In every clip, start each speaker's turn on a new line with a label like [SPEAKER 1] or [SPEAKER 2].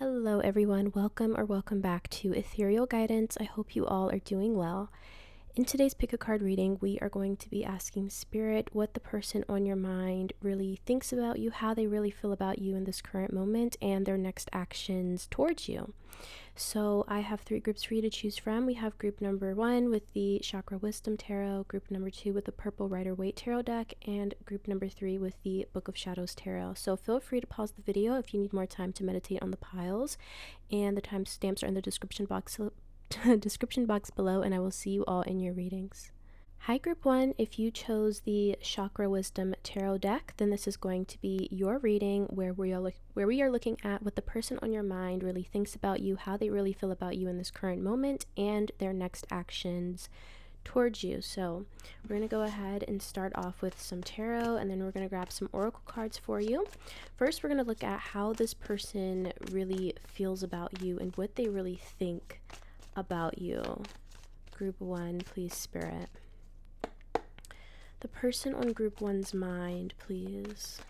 [SPEAKER 1] Hello everyone, welcome back to Ethereal Guidance. I hope you all are doing well. In today's pick a card reading, we are going to be asking Spirit what the person on your mind really thinks about you, how they really feel about you in this current moment, and their next actions towards you. So I have 3 groups for you to choose from. We have group number 1 with the Chakra Wisdom Tarot, group number 2 with the Purple Rider-Waite Tarot deck, and group number 3 with the Book of Shadows Tarot. So feel free to pause the video if you need more time to meditate on the piles, and the timestamps are in the description box below, and I will see you all in your readings. Hi group 1, if you chose the Chakra Wisdom Tarot deck, then this is going to be your reading where we are looking at what the person on your mind really thinks about you, how they really feel about you in this current moment, and their next actions towards you. So we're going to go ahead and start off with some tarot, and then we're going to grab some oracle cards for you. First, we're going to look at how this person really feels about you and what they really think about you. Group 1, please, Spirit. The person on group 1's mind, please.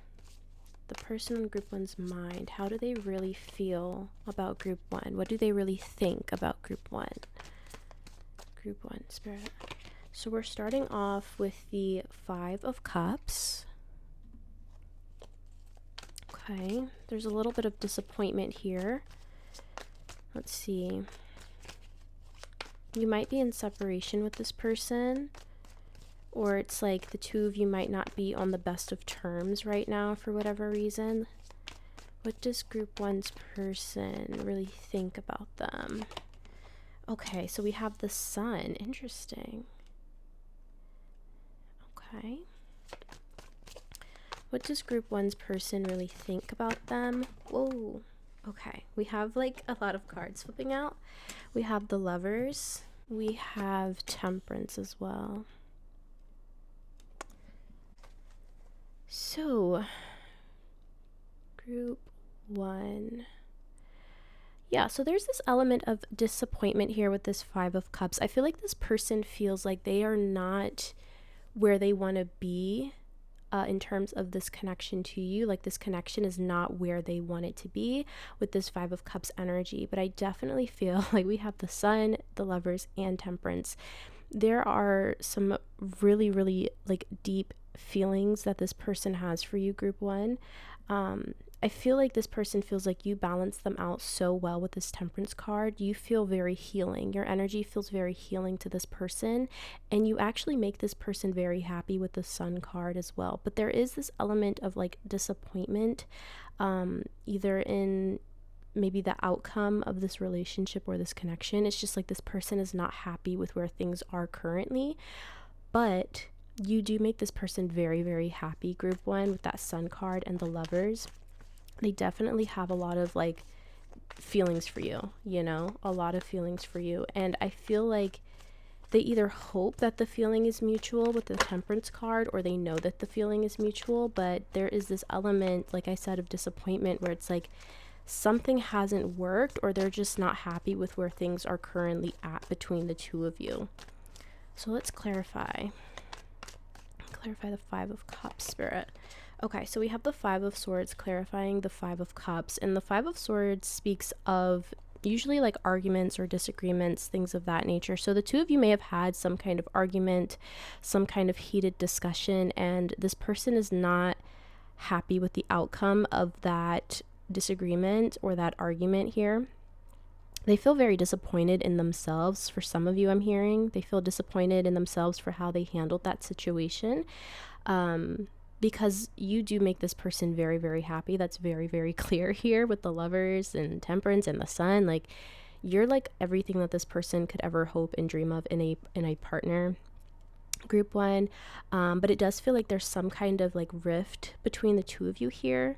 [SPEAKER 1] The person on group 1's mind, how do they really feel about group 1? What do they really think about group 1? Group 1, Spirit. So we're starting off with the 5 of Cups. Okay, there's a little bit of disappointment here. Let's see. You might be in separation with this person, or it's like the two of you might not be on the best of terms right now for whatever reason. What does group 1's person really think about them? Okay, so we have the Sun. Interesting. Okay. What does group 1's person really think about them? Whoa. Okay, we have like a lot of cards flipping out. We have the Lovers. We have Temperance as well. So, group 1. Yeah, so there's this element of disappointment here with this 5 of Cups. I feel like this person feels like they are not where they want to be in terms of this connection to you. Like this connection is not where they want it to be with this 5 of Cups energy. But I definitely feel like we have the Sun, the Lovers, and Temperance. There are some really, really like deep feelings that this person has for you, group 1. I feel like this person feels like you balance them out so well with this Temperance card. You feel very healing. Your energy feels very healing to this person, and you actually make this person very happy with the Sun card as well. But there is this element of like disappointment, either in maybe the outcome of this relationship or this connection. It's just like this person is not happy with where things are currently, but you do make this person very, very happy, group 1, with that Sun card and the Lovers. They definitely have a lot of like feelings for you, you know, a lot of feelings for you. And I feel like they either hope that the feeling is mutual with the Temperance card, or they know that the feeling is mutual, but there is this element, like I said, of disappointment where it's like something hasn't worked, or they're just not happy with where things are currently at between the two of you. So let's clarify the 5 of Cups, Spirit. Okay, so we have the 5 of Swords clarifying the 5 of Cups, and the 5 of Swords speaks of usually like arguments or disagreements, things of that nature. So the two of you may have had some kind of argument, some kind of heated discussion, and this person is not happy with the outcome of that disagreement or that argument here. They feel very disappointed in themselves. For some of you, I'm hearing they feel disappointed in themselves for how they handled that situation, because you do make this person very, very happy. That's very, very clear here with the Lovers and Temperance and the Sun. Like you're like everything that this person could ever hope and dream of in a partner, group 1. But it does feel like there's some kind of like rift between the two of you here.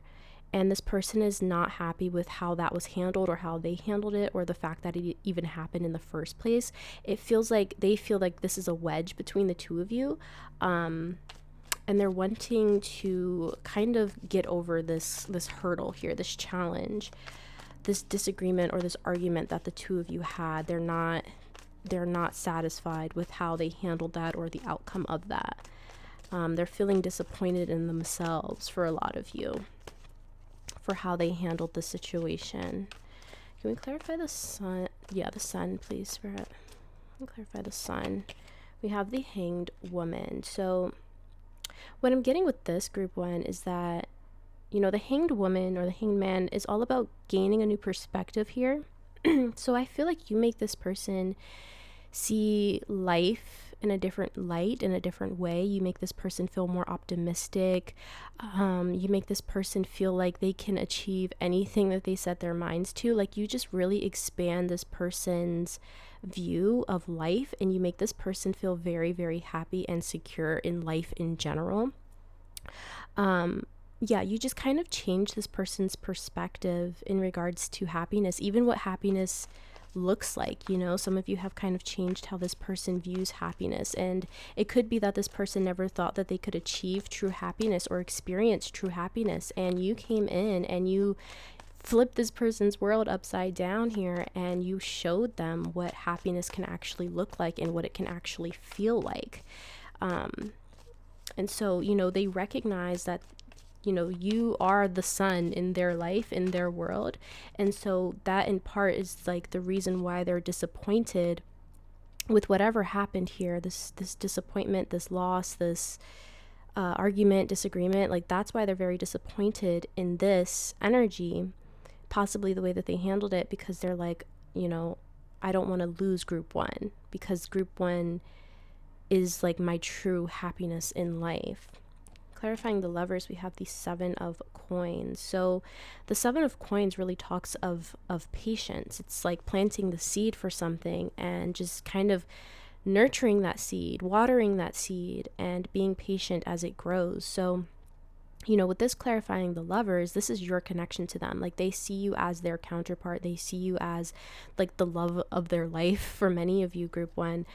[SPEAKER 1] And this person is not happy with how that was handled, or how they handled it, or the fact that it even happened in the first place. It feels like they feel like this is a wedge between the two of you. And they're wanting to kind of get over this hurdle here, this challenge, this disagreement or this argument that the two of you had. They're not satisfied with how they handled that or the outcome of that. They're feeling disappointed in themselves for a lot of you, for how they handled the situation. Can we clarify the sun? Yeah, the sun, please, Spirit. Can we clarify the sun? We have the Hanged Woman. So what I'm getting with this group one is that, you know, the Hanged Woman or the Hanged Man is all about gaining a new perspective here. So I feel like you make this person see life in a different light, in a different way. You make this person feel more optimistic. You make this person feel like they can achieve anything that they set their minds to. Like, you just really expand this person's view of life, and you make this person feel very, very happy and secure in life in general. Yeah, you just kind of change this person's perspective in regards to happiness, even what happiness looks like. You know, some of you have kind of changed how this person views happiness, and it could be that this person never thought that they could achieve true happiness or experience true happiness, and you came in and you flipped this person's world upside down here, and you showed them what happiness can actually look like and what it can actually feel like. And so, you know, they recognize that, you know, you are the sun in their life, in their world. And so that in part is like the reason why they're disappointed with whatever happened here, this disappointment, this loss, this argument, disagreement. Like, that's why they're very disappointed in this energy, possibly the way that they handled it, because they're like, you know, I don't want to lose group one, because group one is like my true happiness in life. Clarifying the Lovers, we have the Seven of Coins. So the Seven of Coins really talks of patience. It's like planting the seed for something and just kind of nurturing that seed, watering that seed, and being patient as it grows. So, you know, with this clarifying the Lovers, this is your connection to them. Like, they see you as their counterpart. They see you as like the love of their life for many of you, group one.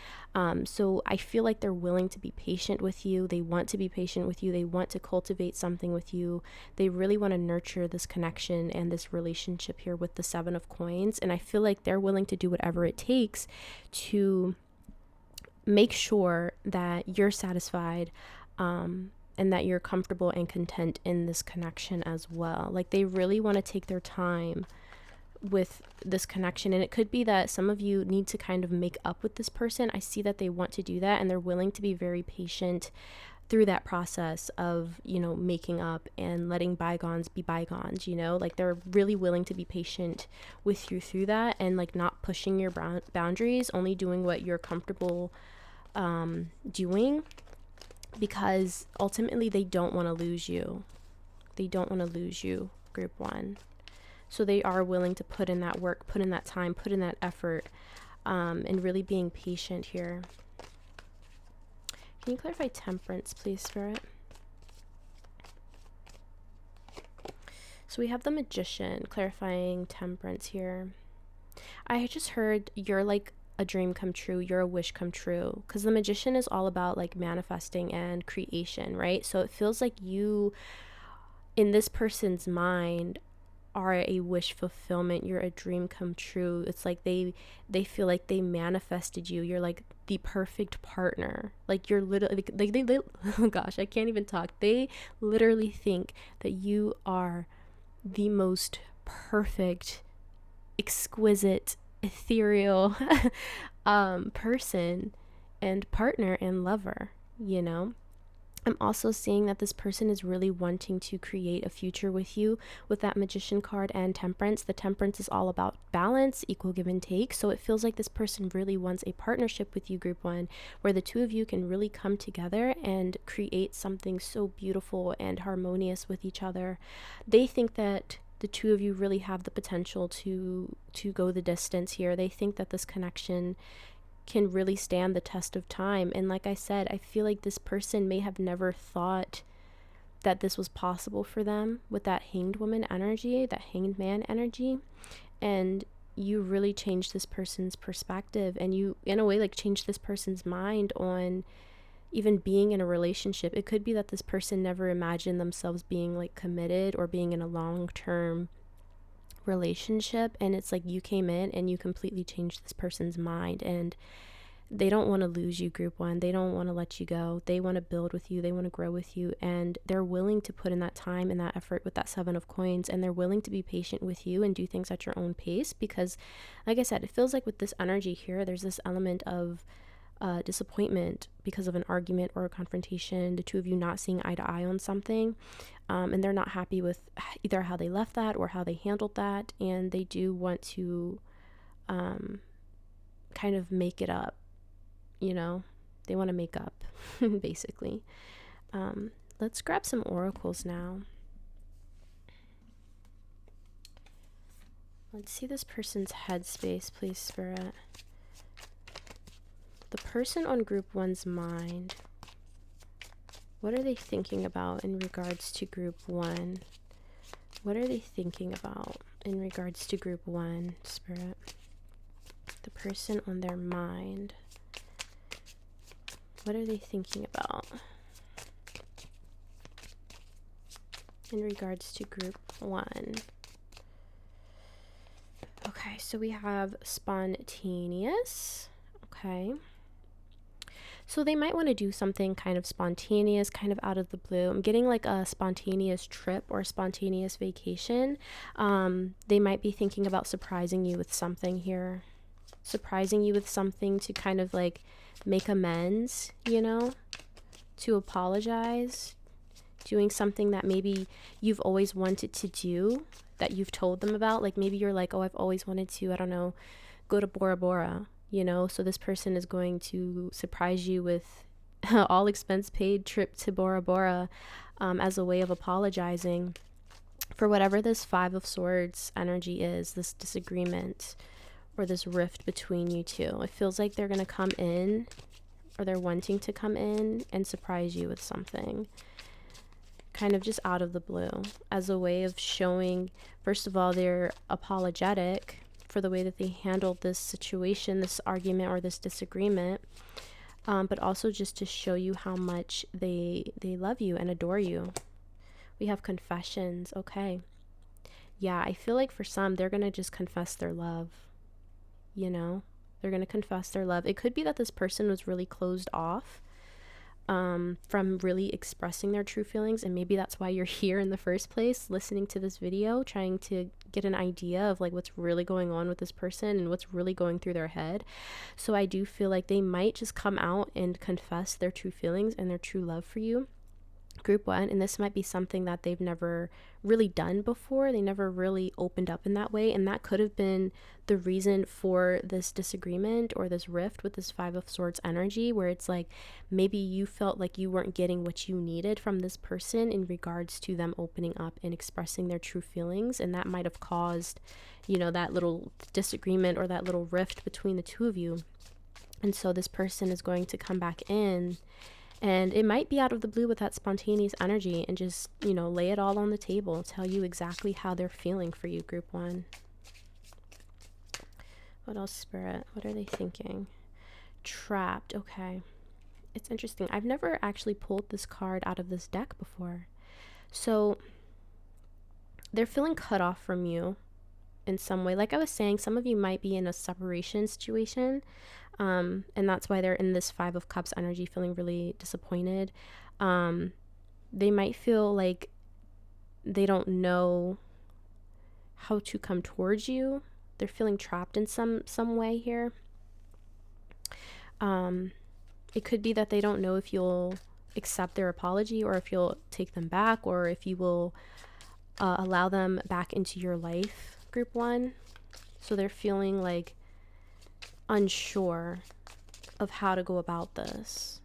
[SPEAKER 1] So I feel like they're willing to be patient with you. They want to be patient with you. They want to cultivate something with you. They really want to nurture this connection and this relationship here with the Seven of Coins. And I feel like they're willing to do whatever it takes to make sure that you're satisfied, and that you're comfortable and content in this connection as well. Like, they really want to take their time with this connection. And it could be that some of you need to kind of make up with this person. I see that they want to do that, and they're willing to be very patient through that process of, you know, making up and letting bygones be bygones, you know. Like, they're really willing to be patient with you through that, and like not pushing your boundaries, only doing what you're comfortable doing, because ultimately they don't want to lose you. They don't want to lose you, group one. So they are willing to put in that work, put in that time, put in that effort, and really being patient here. Can you clarify Temperance, please, Spirit? So we have the Magician, clarifying Temperance here. I just heard you're like a dream come true, you're a wish come true, because the Magician is all about like manifesting and creation, right? So it feels like you, in this person's mind, are a wish fulfillment. You're a dream come true. It's like they feel like they manifested you. You're like the perfect partner. Like, you're literally like they oh gosh, I can't even talk. They literally think that you are the most perfect, exquisite, ethereal person and partner and lover, you know. I'm also seeing that this person is really wanting to create a future with you with that Magician card and Temperance. The Temperance is all about balance, equal give and take. So it feels like this person really wants a partnership with you, group one, where the two of you can really come together and create something so beautiful and harmonious with each other. They think that the two of you really have the potential to go the distance here. They think that this connection can really stand the test of time. And like I said, I feel like this person may have never thought that this was possible for them with that Hanged Woman energy, that Hanged Man energy. And you really changed this person's perspective, and you, in a way, like changed this person's mind on even being in a relationship. It could be that this person never imagined themselves being like committed or being in a long-term relationship, and it's like you came in and you completely changed this person's mind, and They don't want to lose you, group one. They don't want to let you go. They want to build with you. They want to grow with you. And they're willing to put in that time and that effort with that 7 of coins. And they're willing to be patient with you and do things at your own pace. Because, like I said, it feels like with this energy here, there's this element of disappointment because of an argument or a confrontation, the two of you not seeing eye to eye on something. And they're not happy with either how they left that or how they handled that. And they do want to kind of make it up. You know, they want to make up, basically. Let's grab some oracles now. Let's see this person's headspace, please, Spirit. The person on group one's mind. What are they thinking about in regards to group one? What are they thinking about in regards to group one, Spirit? The person on their mind. What are they thinking about in regards to group one? Okay, so we have spontaneous. Okay. So they might want to do something kind of spontaneous, kind of out of the blue. I'm getting like a spontaneous trip or spontaneous vacation. They might be thinking about surprising you with something here. Surprising you with something to kind of like make amends, you know, to apologize, doing something that maybe you've always wanted to do that you've told them about. Like maybe you're like, oh, I've always wanted to, I don't know, go to Bora Bora, you know, so this person is going to surprise you with all expense paid trip to Bora Bora as a way of apologizing for whatever this 5 of Swords energy is, this disagreement or this rift between you two. It feels like they're going to come in, or they're wanting to come in and surprise you with something kind of just out of the blue as a way of showing, first of all, they're apologetic for the way that they handled this situation, this argument or this disagreement, but also just to show you how much they love you and adore you. We have confessions. Okay. Yeah, I feel like for some, they're going to just confess their love. You know, they're going to confess their love. It could be that this person was really closed off from really expressing their true feelings. And maybe that's why you're here in the first place, listening to this video, trying to get an idea of like what's really going on with this person and what's really going through their head. So I do feel like they might just come out and confess their true feelings and their true love for you, group one. And this might be something that they've never really done before. They never really opened up in that way, and that could have been the reason for this disagreement or this rift with this 5 of Swords energy, where it's like maybe you felt like you weren't getting what you needed from this person in regards to them opening up and expressing their true feelings, and that might have caused, you know, that little disagreement or that little rift between the two of you. And so this person is going to come back in, and it might be out of the blue with that spontaneous energy, and just, you know, lay it all on the table, tell you exactly how they're feeling for you, group one. What else, Spirit? What are they thinking? Trapped. Okay. It's interesting. I've never actually pulled this card out of this deck before. So they're feeling cut off from you in some way. Like I was saying, some of you might be in a separation situation. And that's why they're in this 5 of Cups energy, feeling really disappointed. They might feel like they don't know how to come towards you. They're feeling trapped in some way here. It could be that they don't know if you'll accept their apology, or if you'll take them back, or if you will allow them back into your life, group one. So they're feeling like unsure of how to go about this.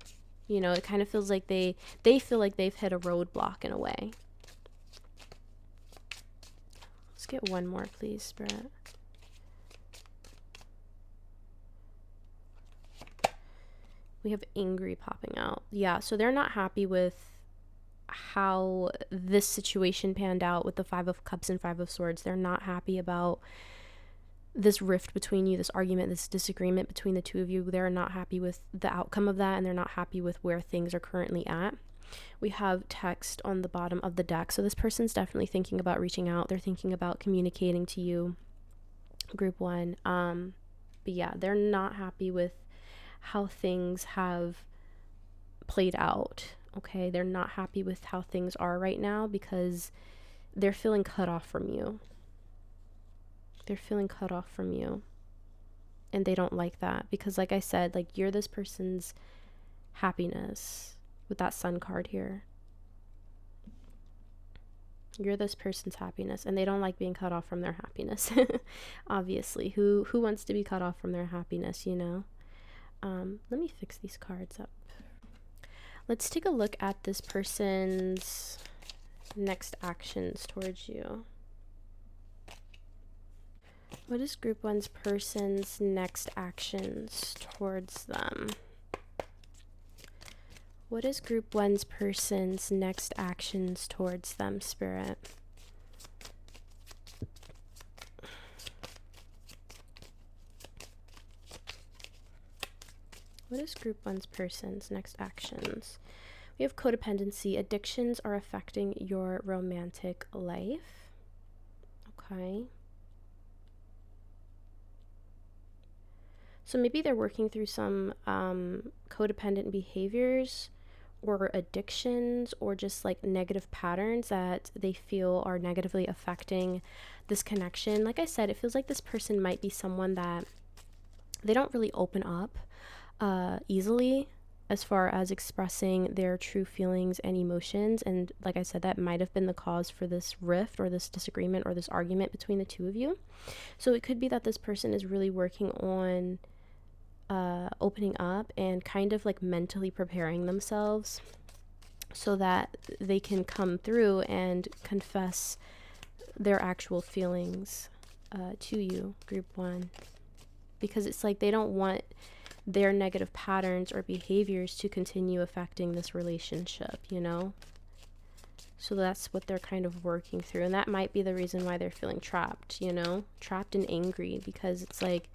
[SPEAKER 1] You know, it kind of feels like they feel like they've hit a roadblock in a way. Let's get one more, please, Spirit. We have angry popping out. Yeah, so they're not happy with how this situation panned out with the 5 of Cups and 5 of Swords. They're not happy about this rift between you, this argument, this disagreement between the two of you. They're not happy with the outcome of that, and they're not happy with where things are currently at. We have text on the bottom of the deck. So this person's definitely thinking about reaching out. They're thinking about communicating to you, group one. But yeah, they're not happy with how things have played out. Okay, they're not happy with how things are right now because they're feeling cut off from you. They're feeling cut off from you. And they don't like that because, like I said, like, you're this person's happiness with that sun card here. You're this person's happiness, and they don't like being cut off from their happiness. Obviously, who wants to be cut off from their happiness, you know? Let me fix these cards up. Let's take a look at this person's next actions towards you. What is group one's person's next actions towards them? What is group one's person's next actions towards them, Spirit? What is group one's person's next actions? We have codependency. Addictions are affecting your romantic life. Okay. So maybe they're working through some codependent behaviors or addictions, or just like negative patterns that they feel are negatively affecting this connection. Like I said, it feels like this person might be someone that they don't really open up easily as far as expressing their true feelings and emotions. And like I said, that might have been the cause for this rift or this disagreement or this argument between the two of you. So it could be that this person is really working on opening up and kind of like mentally preparing themselves so that they can come through and confess their actual feelings to you, group one. Because it's like they don't want their negative patterns or behaviors to continue affecting this relationship, you know? So that's what they're kind of working through. And that might be the reason why they're feeling trapped, you know? Trapped and angry, because it's like,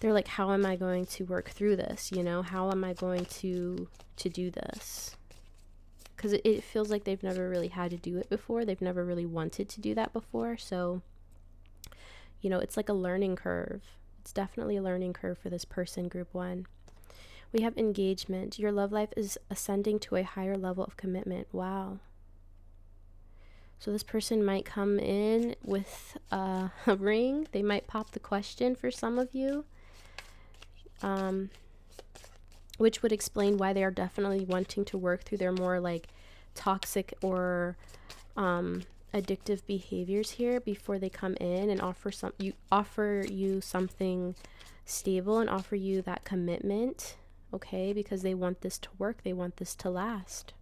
[SPEAKER 1] they're like, how am I going to work through this? You know, how am I going to do this? Because it feels like they've never really had to do it before. They've never really wanted to do that before. So, you know, it's like a learning curve. It's definitely a learning curve for this person, group one. We have engagement. Your love life is ascending to a higher level of commitment. Wow. So this person might come in with a ring. They might pop the question for some of you. Which would explain why they are definitely wanting to work through their more like toxic or addictive behaviors here before they come in and offer you something stable and offer you that commitment, okay? Because they want this to work, they want this to last.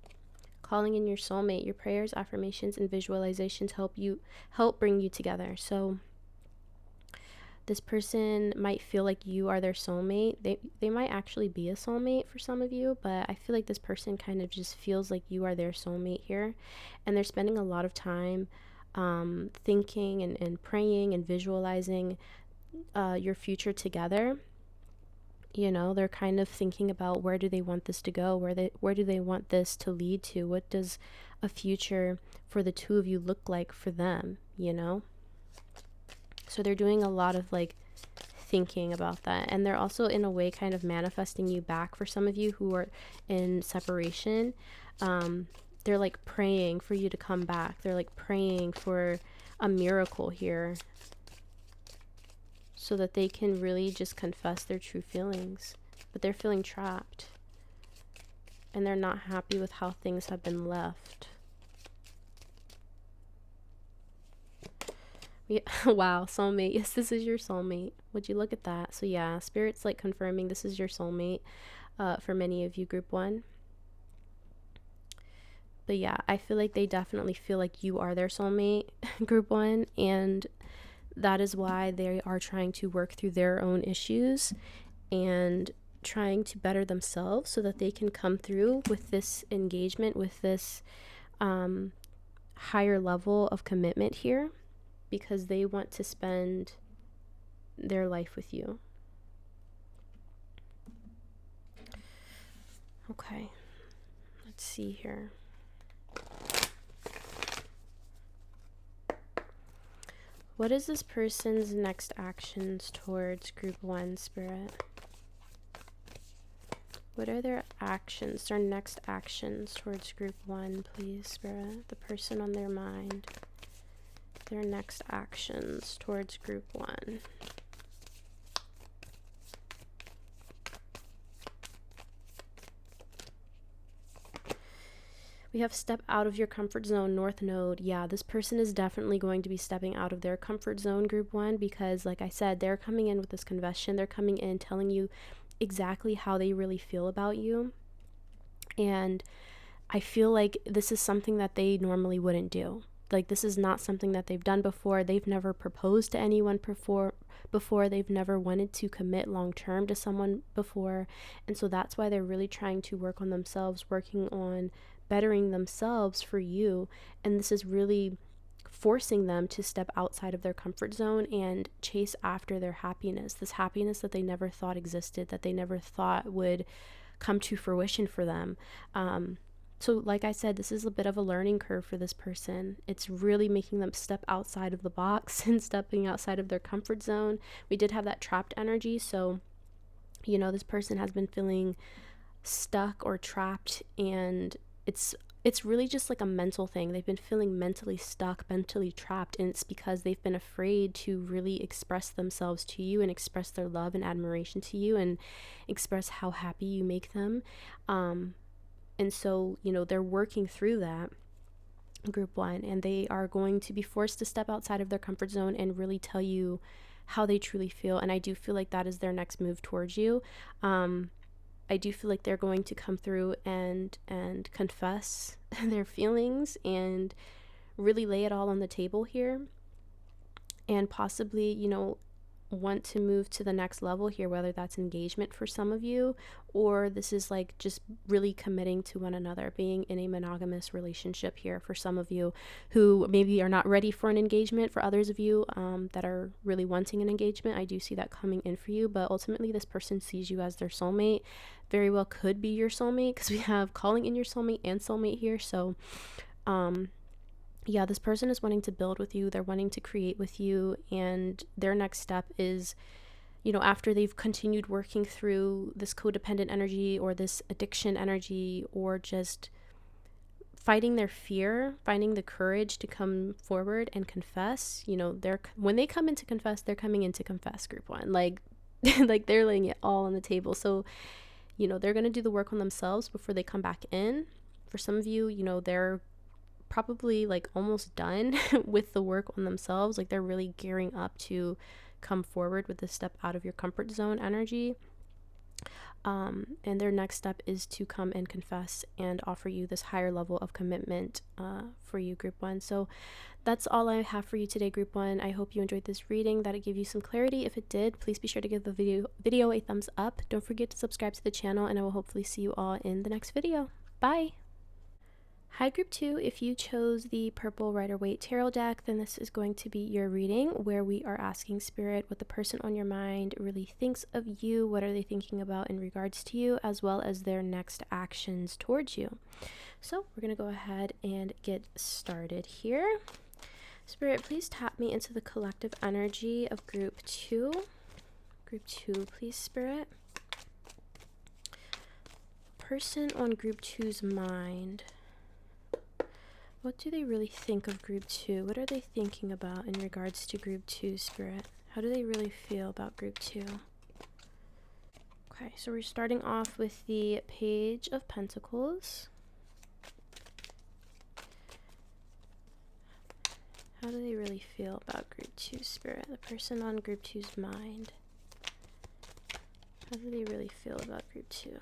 [SPEAKER 1] Calling in your soulmate. Your prayers, affirmations, and visualizations help bring you together. So this person might feel like you are their soulmate. They might actually be a soulmate for some of you, but I feel like this person kind of just feels like you are their soulmate here. And they're spending a lot of time thinking and praying and visualizing your future together. You know, they're kind of thinking about where do they want this to go? Where do they want this to lead to? What does a future for the two of you look like for them, you know? So they're doing a lot of like thinking about that. And they're also in a way kind of manifesting you back for some of you who are in separation. They're like praying for you to come back. They're like praying for a miracle here so that they can really just confess their true feelings. But they're feeling trapped. And they're not happy with how things have been left. Yeah, wow, soulmate. Yes, this is your soulmate. Would you look at that? So yeah, Spirit's like confirming this is your soulmate for many of you, group one. But yeah, I feel like they definitely feel like you are their soulmate, group one. And that is why they are trying to work through their own issues and trying to better themselves so that they can come through with this engagement, with this higher level of commitment here. Because they want to spend their life with you. Okay, let's see here. What is this person's next actions towards group one, Spirit? What are their actions, their next actions towards group 1, please, Spirit? The person on their mind. Their next actions towards group 1. We have step out of your comfort zone, North Node. Yeah, this person is definitely going to be stepping out of their comfort zone, group 1, because like I said, they're coming in with this confession. They're coming in telling you exactly how they really feel about you. And I feel like this is something that they normally wouldn't do. Like, this is not something that they've done before. They've never proposed to anyone before. They've never wanted to commit long term to someone before. And so that's why they're really trying to work on themselves, working on bettering themselves for you. And this is really forcing them to step outside of their comfort zone and chase after their happiness, this happiness that they never thought existed, that they never thought would come to fruition for them. So like I said, this is a bit of a learning curve for this person. It's really making them step outside of the box and stepping outside of their comfort zone. We did have that trapped energy. So, you know, this person has been feeling stuck or trapped, and it's really just like a mental thing. They've been feeling mentally stuck, mentally trapped, and it's because they've been afraid to really express themselves to you and express their love and admiration to you and express how happy you make them. And so, you know, they're working through that, group 1, and they are going to be forced to step outside of their comfort zone and really tell you how they truly feel. And I do feel like that is their next move towards you. I do feel like they're going to come through and confess their feelings and really lay it all on the table here, and possibly, you know, want to move to the next level here, whether that's engagement for some of you, or this is like just really committing to one another, being in a monogamous relationship here for some of you who maybe are not ready for an engagement. For others of you that are really wanting an engagement, I do see that coming in for you, but ultimately this person sees you as their soulmate. Very well could be your soulmate, because we have calling in your soulmate and soulmate here. So yeah, this person is wanting to build with you. They're wanting to create with you. And their next step is, you know, after they've continued working through this codependent energy or this addiction energy, or just fighting their fear, finding the courage to come forward and confess, you know, when they come in to confess, they're coming in to confess, group 1. Like, like they're laying it all on the table. So, you know, they're going to do the work on themselves before they come back in. For some of you, you know, they're probably like almost done with the work on themselves. Like, they're really gearing up to come forward with this step out of your comfort zone energy. And their next step is to come and confess and offer you this higher level of commitment for you, group 1. So that's all I have for you today, group 1. I hope you enjoyed this reading, that it gave you some clarity. If it did, please be sure to give the video a thumbs up. Don't forget to subscribe to the channel, and I will hopefully see you all in the next video. Bye! Hi, group 2. If you chose the purple Rider-Waite tarot deck, then this is going to be your reading, where we are asking Spirit what the person on your mind really thinks of you, what are they thinking about in regards to you, as well as their next actions towards you. So we're going to go ahead and get started here. Spirit, please tap me into the collective energy of group 2. Group 2, please, Spirit. Person on group 2's mind. What do they really think of group 2? What are they thinking about in regards to group 2, Spirit? How do they really feel about group 2? Okay, so we're starting off with the Page of Pentacles. How do they really feel about group 2, Spirit? The person on group 2's mind. How do they really feel about group 2?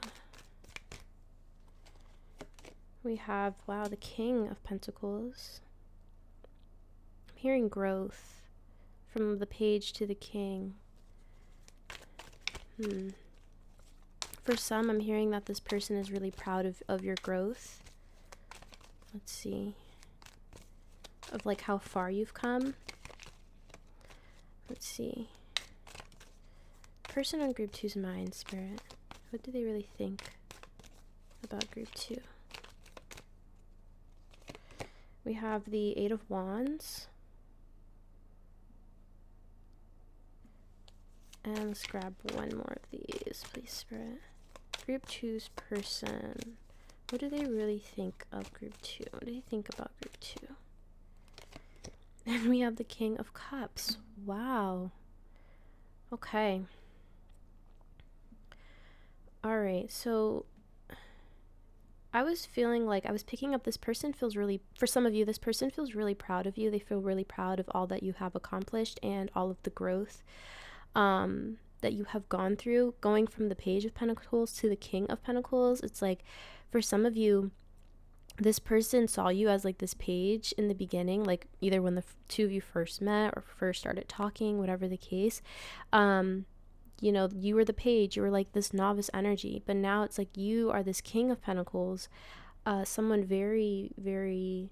[SPEAKER 1] We have, wow, the King of Pentacles. I'm hearing growth from the Page to the King. For some, I'm hearing that this person is really proud of your growth. Let's see. Of like how far you've come. Let's see. Person on group 2's mind, Spirit. What do they really think about group 2? We have the 8 of Wands. And let's grab one more of these, please, Spirit. Group two's person. What do they really think of group two? What do they think about group two? And we have the King of Cups. Wow. Okay. All right. So I was feeling like I was picking up this person feels really, for some of you, this person feels really proud of you. They feel really proud of all that you have accomplished and all of the growth that you have gone through. Going from the Page of Pentacles to the King of Pentacles, it's like for some of you, this person saw you as like this page in the beginning, like either when the two of you first met or first started talking, whatever the case. You know, you were the page, you were like this novice energy, but now it's like you are this King of Pentacles, someone very, very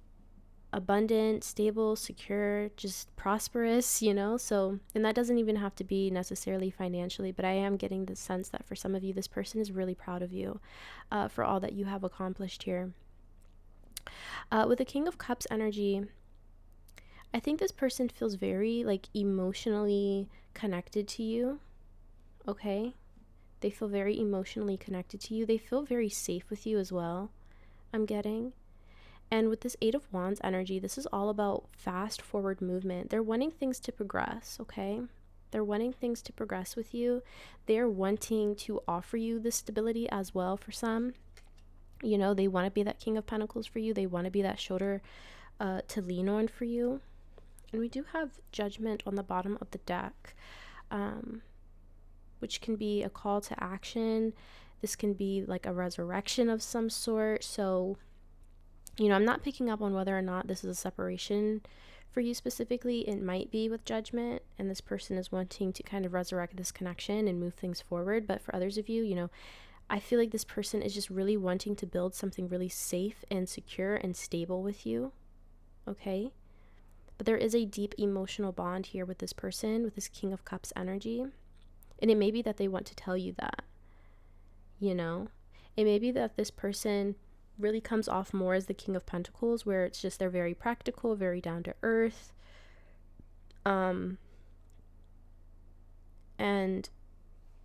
[SPEAKER 1] abundant, stable, secure, just prosperous, you know. So, and that doesn't even have to be necessarily financially, but I am getting the sense that for some of you, this person is really proud of you for all that you have accomplished here. With the King of Cups energy, I think this person feels very like emotionally connected to you. Okay, they feel very emotionally connected to you. They feel very safe with you as well, I'm getting. And with this Eight of Wands energy, this is all about fast forward movement. They're wanting things to progress, okay? They're wanting things to progress with you. They're wanting to offer you this stability as well for some. You know, they want to be that King of Pentacles for you. They want to be that shoulder to lean on for you. And we do have Judgment on the bottom of the deck, which can be a call to action. This can be like a resurrection of some sort. So, you know, I'm not picking up on whether or not this is a separation for you specifically. It might be with Judgment, and this person is wanting to kind of resurrect this connection and move things forward. But for others of you, you know, I feel like this person is just really wanting to build something really safe and secure and stable with you, okay? But there is a deep emotional bond here with this person, with this King of Cups energy. And it may be that they want to tell you that, you know? It may be that this person really comes off more as the King of Pentacles, where it's just they're very practical, very down to earth. And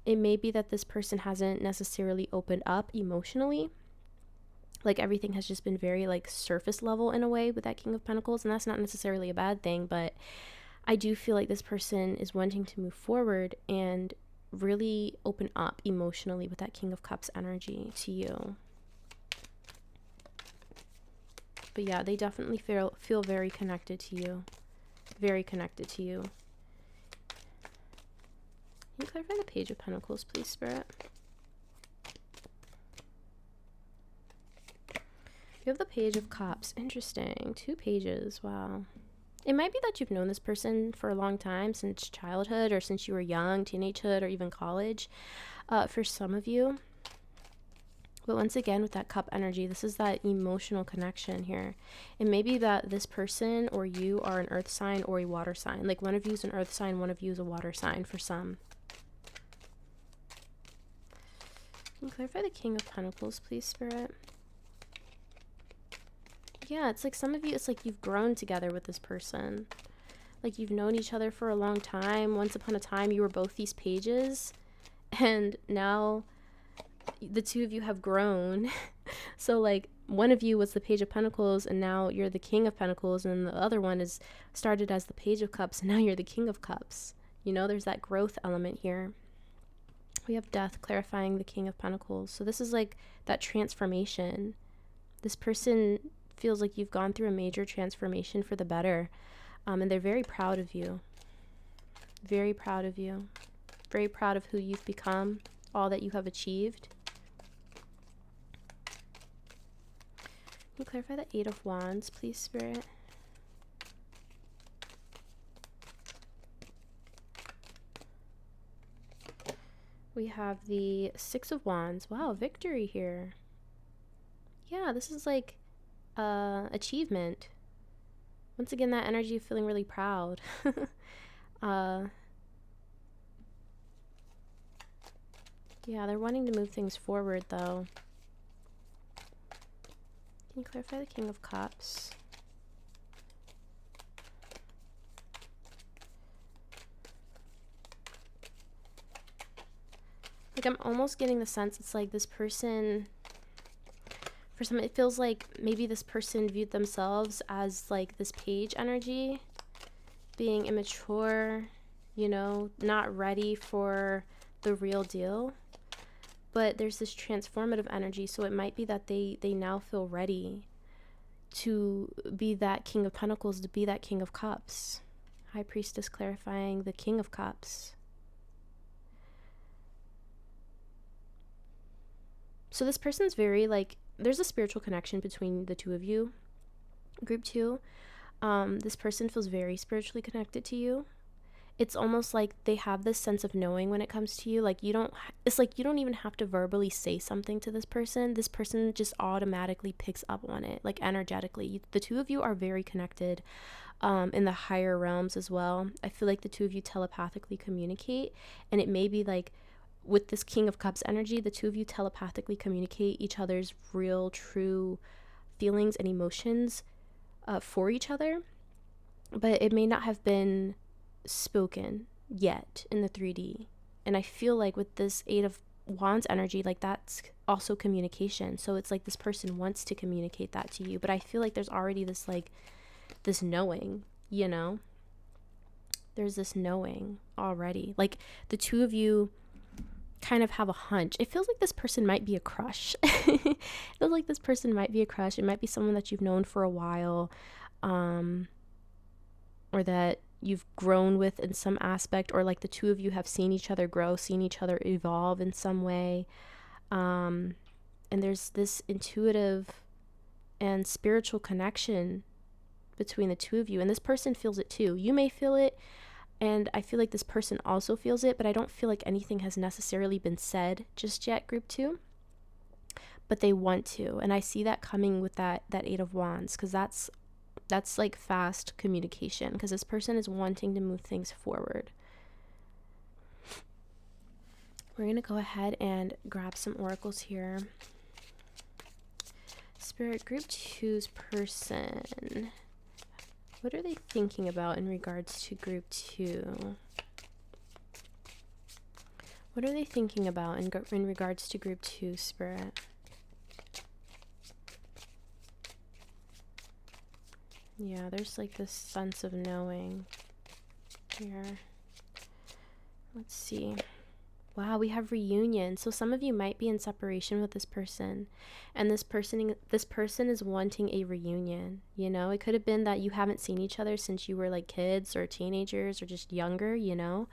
[SPEAKER 1] it may be that this person hasn't necessarily opened up emotionally. Like everything has just been very like surface level in a way with that King of Pentacles. And that's not necessarily a bad thing, but I do feel like this person is wanting to move forward and really open up emotionally with that King of Cups energy to you. But yeah, they definitely feel very connected to you. Very connected to you. Can you clarify the Page of Pentacles, please, Spirit? You have the Page of Cups. Interesting. 2 pages. Wow. It might be that you've known this person for a long time, since childhood or since you were young, teenagehood, or even college, for some of you. But once again, with that cup energy, this is that emotional connection here. It may be that this person or you are an earth sign or a water sign. Like one of you is an earth sign, one of you is a water sign for some. Can you clarify the King of Pentacles, please, Spirit? Yeah, it's like some of you, it's like you've grown together with this person. Like you've known each other for a long time. Once upon a time, you were both these pages. And now the two of you have grown. So like one of you was the Page of Pentacles and now you're the King of Pentacles, and the other one is started as the Page of Cups and now you're the King of Cups. You know, there's that growth element here. We have Death clarifying the King of Pentacles. So this is like that transformation. This person feels like you've gone through a major transformation for the better. And they're very proud of you. Very proud of you. Very proud of who you've become, all that you have achieved. Can you clarify the Eight of Wands, please, Spirit? We have the Six of Wands. Wow, victory here. Yeah, this is like achievement. Once again, that energy of feeling really proud. Yeah, they're wanting to move things forward, though. Can you clarify the King of Cups? Like, I'm almost getting the sense it's like this person, for some, it feels like maybe this person viewed themselves as like this page energy, being immature, you know, not ready for the real deal. But there's this transformative energy, so it might be that they now feel ready to be that King of Pentacles, to be that King of Cups. High Priestess clarifying the King of Cups. So this person's very, like, there's a spiritual connection between the two of you, group 2. This person feels very spiritually connected to you. It's almost like they have this sense of knowing when it comes to you. Like, it's like you don't even have to verbally say something to this person. This person just automatically picks up on it, like energetically. The two of you are very connected in the higher realms as well. I feel like the two of you telepathically communicate, and it may be like with this King of Cups energy, the two of you telepathically communicate each other's real, true feelings and emotions for each other, but it may not have been spoken yet in the 3D. And I feel like with this 8 of Wands energy, like that's also communication. So it's like this person wants to communicate that to you, but I feel like there's already this, like, this knowing, you know? There's this knowing already. Like, the two of you kind of have a hunch. It feels like this person might be a crush. It feels like this person might be a crush. It might be someone that you've known for a while, or that you've grown with in some aspect, or like the two of you have seen each other grow, seen each other evolve in some way. And there's this intuitive and spiritual connection between the two of you, and this person feels it too. You may feel it, and I feel like this person also feels it, but I don't feel like anything has necessarily been said just yet, group 2. But they want to, and I see that coming with that 8 of Wands, because that's like fast communication, because this person is wanting to move things forward. We're going to go ahead and grab some oracles here. Spirit, group 2's person, what are they thinking about in regards to group 2? What are they thinking about in regards to group 2, Spirit? Yeah, there's like this sense of knowing here. Let's see. Wow, we have reunion. So some of you might be in separation with this person, and this person is wanting a reunion. You know, it could have been that you haven't seen each other since you were like kids or teenagers or just younger, you know.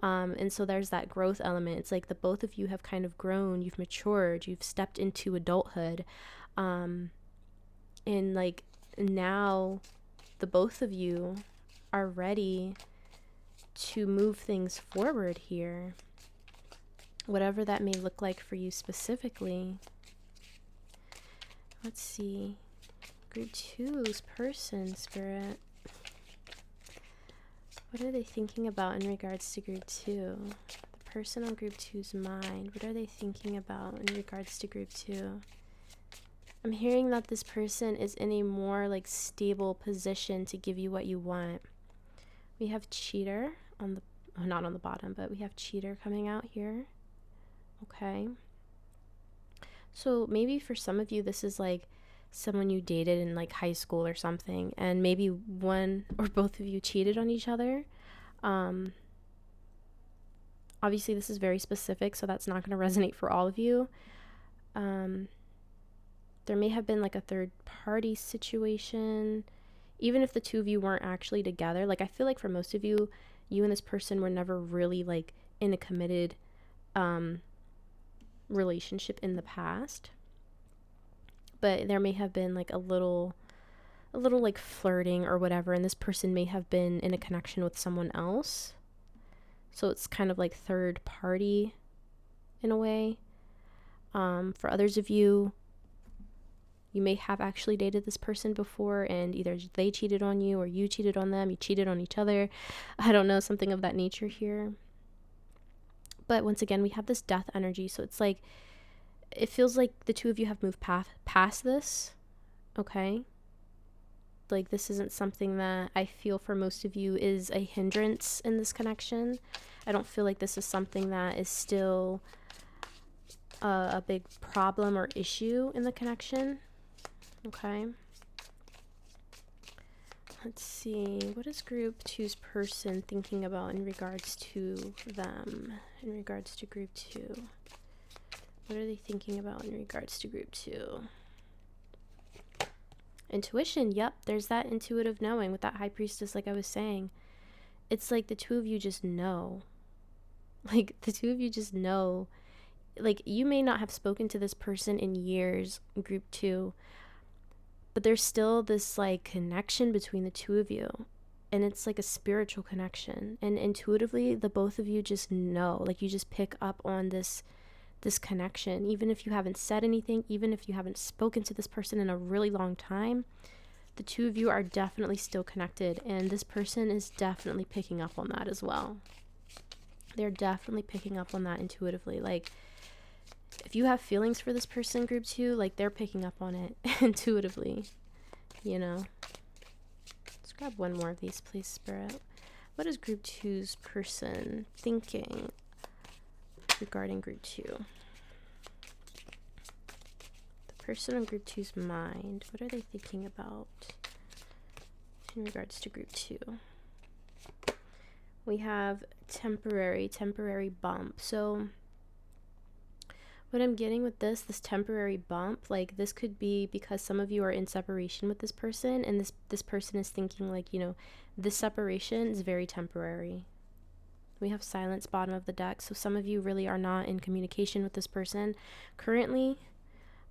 [SPEAKER 1] And so there's that growth element. It's like the both of you have kind of grown, you've matured, you've stepped into adulthood. And like now the both of you are ready to move things forward here, whatever that may look like for you specifically. Let's see. Group 2's person, Spirit. What are they thinking about in regards to group 2? The person on group 2's mind. What are they thinking about in regards to group 2? I'm hearing that this person is in a more like stable position to give you what you want. We have cheater on the, oh, not on the bottom, but we have cheater coming out here. Okay. So maybe for some of you, this is like someone you dated in like high school or something, and maybe one or both of you cheated on each other. Obviously this is very specific, so that's not going to resonate for all of you. There may have been like a third party situation, even if the two of you weren't actually together. Like, I feel like for most of you, you and this person were never really like in a committed relationship in the past, but there may have been like a little like flirting or whatever, and this person may have been in a connection with someone else, so it's kind of like third party in a way. For others of you, you may have actually dated this person before, and either they cheated on you or you cheated on them, you cheated on each other, I don't know, something of that nature here. But once again, we have this death energy, so it's like, it feels like the two of you have moved past this, okay? Like, this isn't something that I feel for most of you is a hindrance in this connection. I don't feel like this is something that is still a big problem or issue in the connection. Okay. Let's see. What is group two's person thinking about in regards to them? In regards to group two? What are they thinking about in regards to group two? Intuition. Yep. There's that intuitive knowing with that high priestess, like I was saying. It's like the two of you just know. Like the two of you just know. Like you may not have spoken to this person in years, group two, but there's still this like connection between the two of you, and it's like a spiritual connection, and intuitively the both of you just know, like you just pick up on this connection, even if you haven't said anything, even if you haven't spoken to this person in a really long time. The two of you are definitely still connected, and this person is definitely picking up on that as well. They're definitely picking up on that intuitively. Like if you have feelings for this person, group two, like they're picking up on it intuitively, you know. Let's grab one more of these, please, Spirit. What is group two's person thinking regarding group two? The person on group two's mind, what are they thinking about in regards to group two? We have temporary bump. So what I'm getting with this temporary bump, like this could be because some of you are in separation with this person, and this person is thinking like, you know, this separation is very temporary. We have silence bottom of the deck, so some of you really are not in communication with this person currently.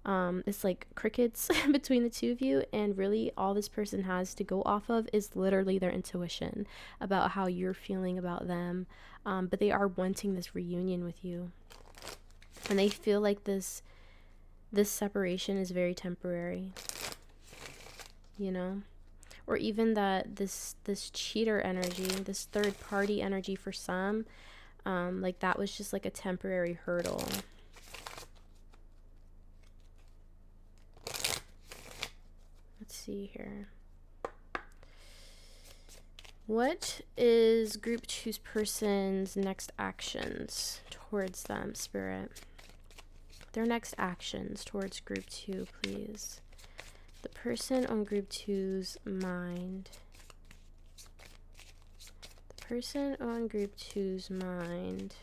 [SPEAKER 1] It's like crickets between the two of you, and really all this person has to go off of is literally their intuition about how you're feeling about them, but they are wanting this reunion with you. And they feel like this separation is very temporary, you know? Or even that this cheater energy, this third party energy for some, like that was just like a temporary hurdle. Let's see here. What is group two's person's next actions towards them, Spirit? Their next actions towards group two, please. The person on group two's mind. The person on group two's mind.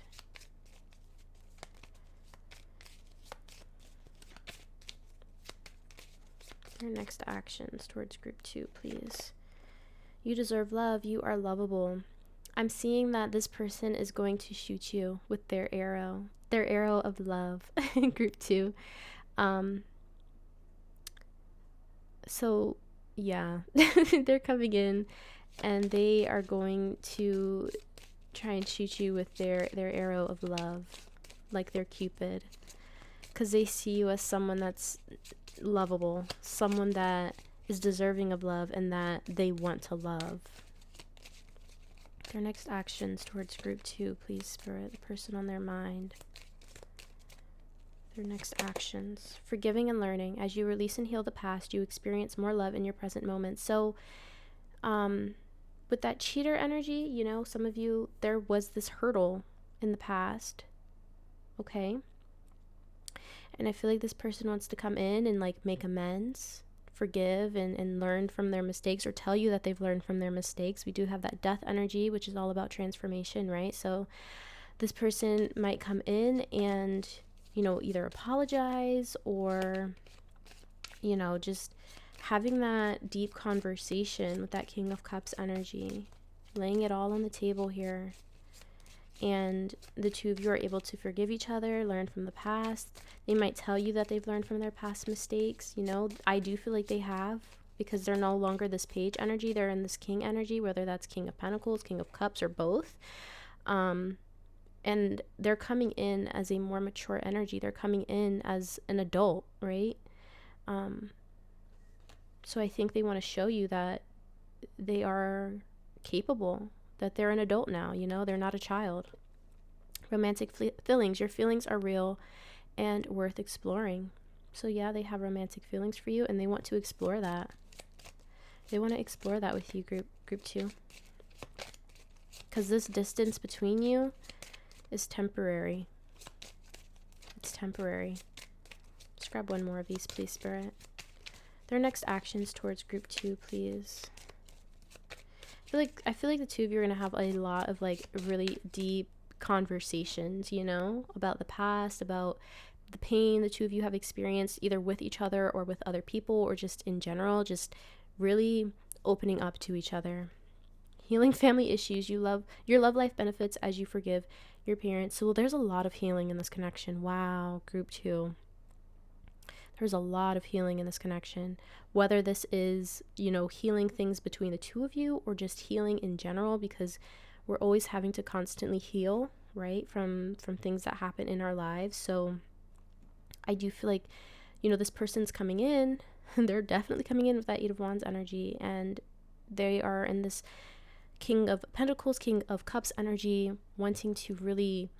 [SPEAKER 1] Their next actions towards group two, please. You deserve love. You are lovable. I'm seeing that this person is going to shoot you with their arrow of love. Group two. So yeah, they're coming in and they are going to try and shoot you with their arrow of love, like their Cupid, because they see you as someone that's lovable, someone that is deserving of love and that they want to love. Their next actions towards group two, please, Spirit. The person on their mind. Their next actions. Forgiving and learning. As you release and heal the past, you experience more love in your present moment. So, with that cheater energy, you know, some of you, there was this hurdle in the past. Okay? And I feel like this person wants to come in and like make amends, forgive, and learn from their mistakes, or tell you that they've learned from their mistakes. We do have that death energy, which is all about transformation, right? So this person might come in and, you know, either apologize or, you know, just having that deep conversation with that King of Cups energy, laying it all on the table here. And the two of you are able to forgive each other, learn from the past. They might tell you that they've learned from their past mistakes. You know, I do feel like they have, because they're no longer this page energy. They're in this king energy, whether that's King of Pentacles, King of Cups, or both. And they're coming in as a more mature energy. They're coming in as an adult, right? So I think they want to show you that they are capable, that they're an adult now, you know, they're not a child. Romantic feelings. Your feelings are real and worth exploring. So yeah, they have romantic feelings for you and they want to explore that. They want to explore that with you, group two. Because this distance between you is temporary. It's temporary. Let's grab one more of these, please, Spirit. Their next actions towards group 2, please. I feel like the two of you are gonna have a lot of like really deep conversations, you know, about the past, about the pain the two of you have experienced either with each other or with other people or just in general, just really opening up to each other. Healing family issues. Your love life benefits as you forgive your parents. So there's a lot of healing in this connection. Wow, group 2. There's a lot of healing in this connection, whether this is, you know, healing things between the two of you or just healing in general, because we're always having to constantly heal, right, from things that happen in our lives. So I do feel like, you know, this person's coming in, they're definitely coming in with that 8 of Wands energy, and they are in this King of Pentacles, King of Cups energy, wanting to really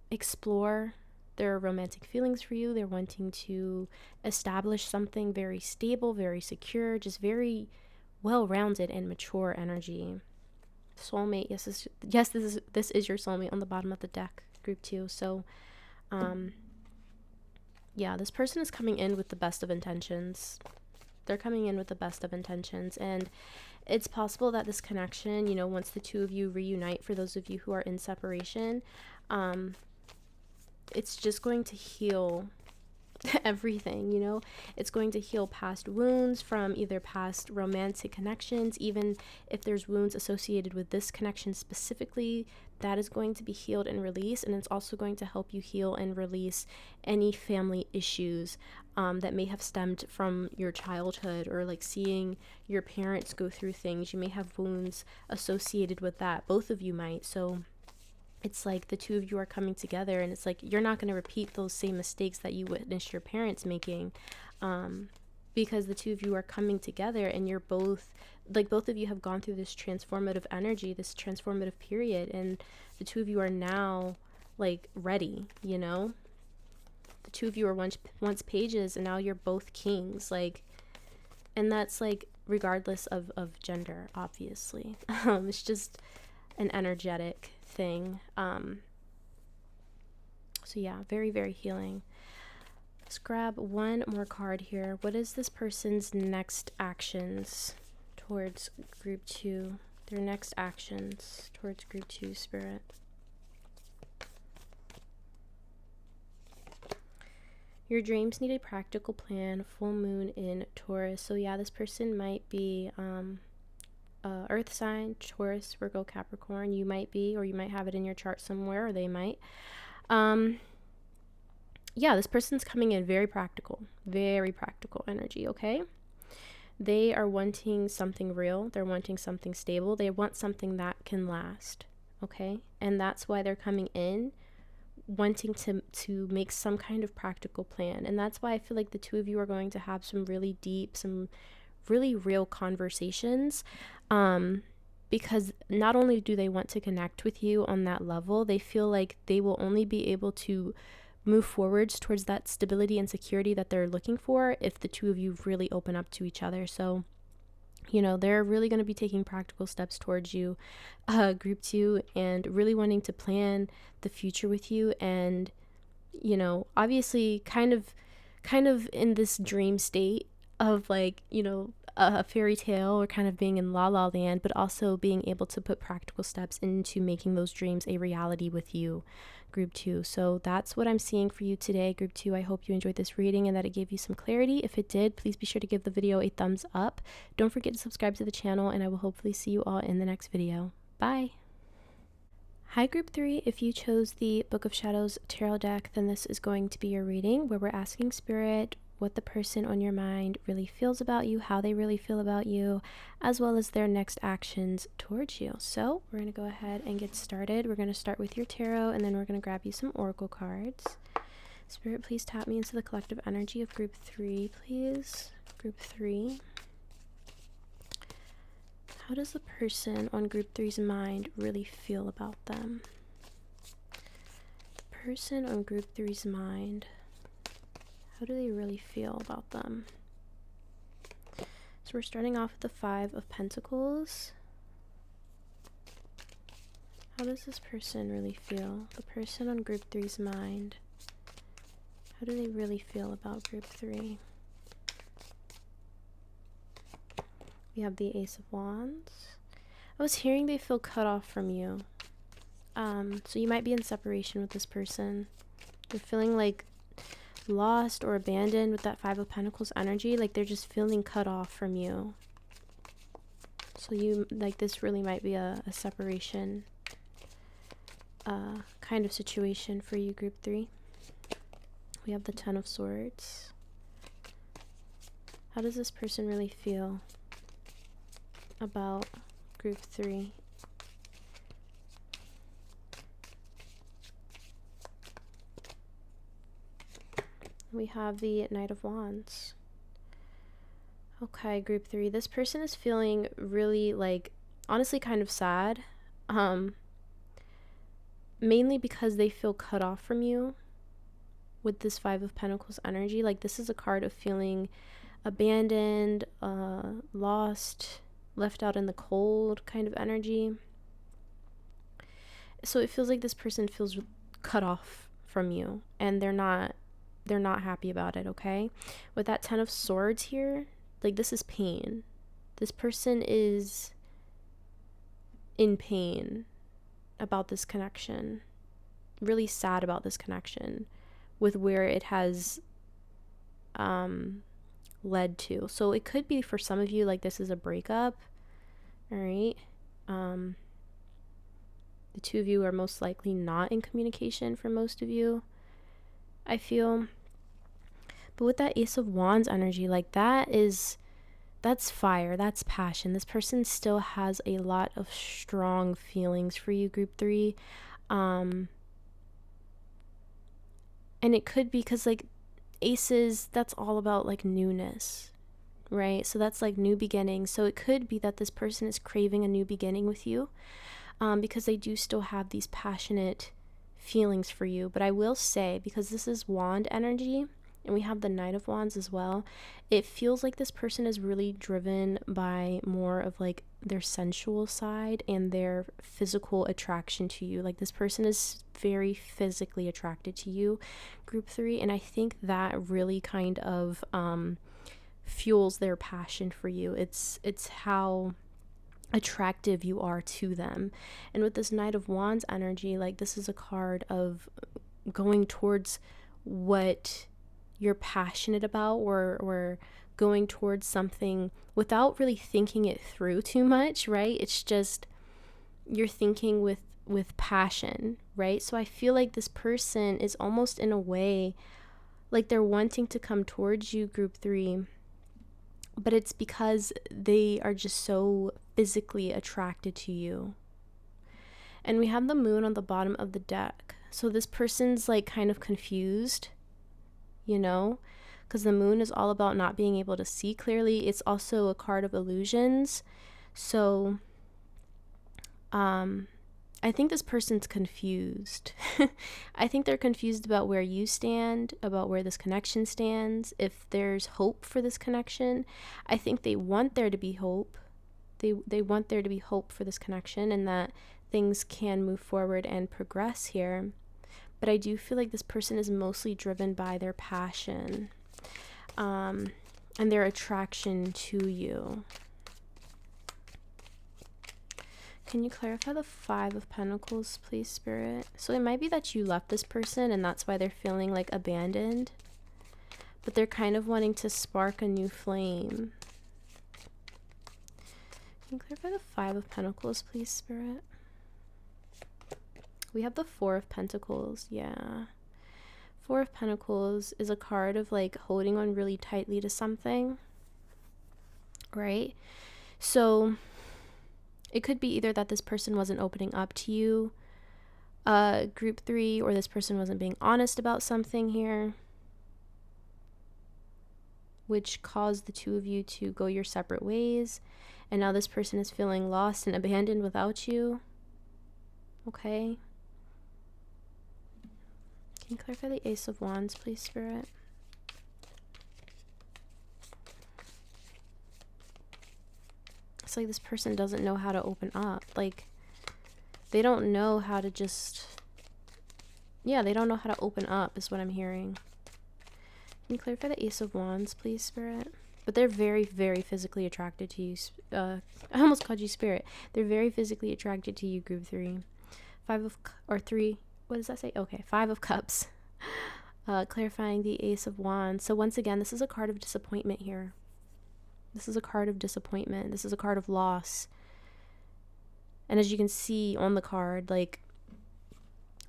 [SPEAKER 1] explore their romantic feelings for you. They're wanting to establish something very stable, very secure, just very well-rounded and mature energy. Soulmate. This is your soulmate on the bottom of the deck, group 2. So yeah, this person is coming in with the best of intentions. They're coming in with the best of intentions, and it's possible that this connection, you know, once the two of you reunite, for those of you who are in separation, it's just going to heal everything, you know. It's going to heal past wounds from either past romantic connections. Even if there's wounds associated with this connection specifically, that is going to be healed and released. And it's also going to help you heal and release any family issues that may have stemmed from your childhood, or like seeing your parents go through things. You may have wounds associated with that. Both of you might. So it's like the two of you are coming together, and it's like you're not going to repeat those same mistakes that you witnessed your parents making, because the two of you are coming together, and you're both of you have gone through this transformative energy, this transformative period, and the two of you are now like ready, you know. The two of you were once pages, and now you're both kings, like, and that's like regardless of gender, obviously. It's just an energetic thing. So yeah, very, very healing. Let's grab one more card here. What is this person's next actions towards group 2? Their next actions towards group 2, Spirit. Your dreams need a practical plan. Full moon in Taurus. So yeah, this person might be earth sign, Taurus, Virgo, Capricorn. You might be, or you might have it in your chart somewhere, or they might. Yeah, this person's coming in very practical energy, okay? They are wanting something real. They're wanting something stable. They want something that can last, okay? And that's why they're coming in wanting to make some kind of practical plan. And that's why I feel like the two of you are going to have some really deep, some really real conversations, because not only do they want to connect with you on that level, they feel like they will only be able to move forwards towards that stability and security that they're looking for if the two of you really open up to each other. So, you know, they're really going to be taking practical steps towards you, group 2, and really wanting to plan the future with you. And, you know, obviously kind of in this dream state of like, you know, a fairy tale, or kind of being in la la land, but also being able to put practical steps into making those dreams a reality with you, group 2. So that's what I'm seeing for you today, group 2. I hope you enjoyed this reading and that it gave you some clarity. If it did, please be sure to give the video a thumbs up. Don't forget to subscribe to the channel, and I will hopefully see you all in the next video. Bye. Hi, group 3. If you chose the Book of Shadows tarot deck, then this is going to be your reading, where we're asking Spirit what the person on your mind really feels about you, how they really feel about you, as well as their next actions towards you. So we're going to go ahead and get started. We're going to start with your tarot, and then we're going to grab you some oracle cards. Spirit, please tap me into the collective energy of group 3, please. Group 3. How does the person on group 3's mind really feel about them? The person on group 3's mind, how do they really feel about them? So we're starting off with the 5 of Pentacles. How does this person really feel? The person on group 3's mind. How do they really feel about group 3? We have the Ace of Wands. I was hearing they feel cut off from you. So you might be in separation with this person. They're feeling like lost or abandoned with that Five of Pentacles energy. Like they're just feeling cut off from you. So you, like, this really might be a separation kind of situation for you, group 3. We have the Ten of Swords. How does this person really feel about group 3? We have the Knight of Wands. Okay, group 3. This person is feeling really, like, honestly kind of sad. Mainly because they feel cut off from you with this Five of Pentacles energy. Like, this is a card of feeling abandoned, lost, left out in the cold kind of energy. So it feels like this person feels cut off from you, and they're not happy about it, okay? With that Ten of Swords here, like, this is pain. This person is in pain about this connection, really sad about this connection with where it has led to. So it could be for some of you like this is a breakup. All right. The two of you are most likely not in communication for most of you, I feel. But with that Ace of Wands energy, like, that's fire, that's passion. This person still has a lot of strong feelings for you, group 3. And it could be because, like, aces, that's all about, like, newness, right? So that's like new beginnings. So it could be that this person is craving a new beginning with you, because they do still have these passionate feelings for you. But I will say, because this is wand energy, and we have the Knight of Wands as well, it feels like this person is really driven by more of, like, their sensual side and their physical attraction to you. Like, this person is very physically attracted to you, group 3, and I think that really kind of fuels their passion for you. It's how attractive you are to them. And with this Knight of Wands energy, like, this is a card of going towards what you're passionate about, or going towards something without really thinking it through too much, right? It's just you're thinking with passion, right? So I feel like this person is almost, in a way, like they're wanting to come towards you, group 3, but it's because they are just so physically attracted to you. And we have the Moon on the bottom of the deck. So this person's, like, kind of confused, you know, because the Moon is all about not being able to see clearly. It's also a card of illusions. So I think this person's confused. I think they're confused about where you stand, about where this connection stands, if there's hope for this connection. I think they want there to be hope. They want there to be hope for this connection, and that things can move forward and progress here. But I do feel like this person is mostly driven by their passion, and their attraction to you. Can you clarify the Five of Pentacles, please, Spirit? So it might be that you left this person and that's why they're feeling, like, abandoned, but they're kind of wanting to spark a new flame. Can you clarify the Five of Pentacles, please, Spirit? We have the Four of Pentacles. Yeah. Four of Pentacles is a card of, like, holding on really tightly to something, right? So it could be either that this person wasn't opening up to you, group 3, or this person wasn't being honest about something here, which caused the two of you to go your separate ways. And now this person is feeling lost and abandoned without you. Okay. Can you clarify the Ace of Wands, please, Spirit? It's like this person doesn't know how to open up. Like, they don't know how to just, yeah, they don't know how to open up is what I'm hearing. Can you clarify the Ace of Wands, please, Spirit? But they're very, very physically attracted to you. I almost called you Spirit. They're very physically attracted to you, group 3. 3. What does that say? Okay, 5 of Cups. Clarifying the Ace of Wands. So once again, this is a card of disappointment here. This is a card of disappointment. This is a card of loss. And as you can see on the card, like,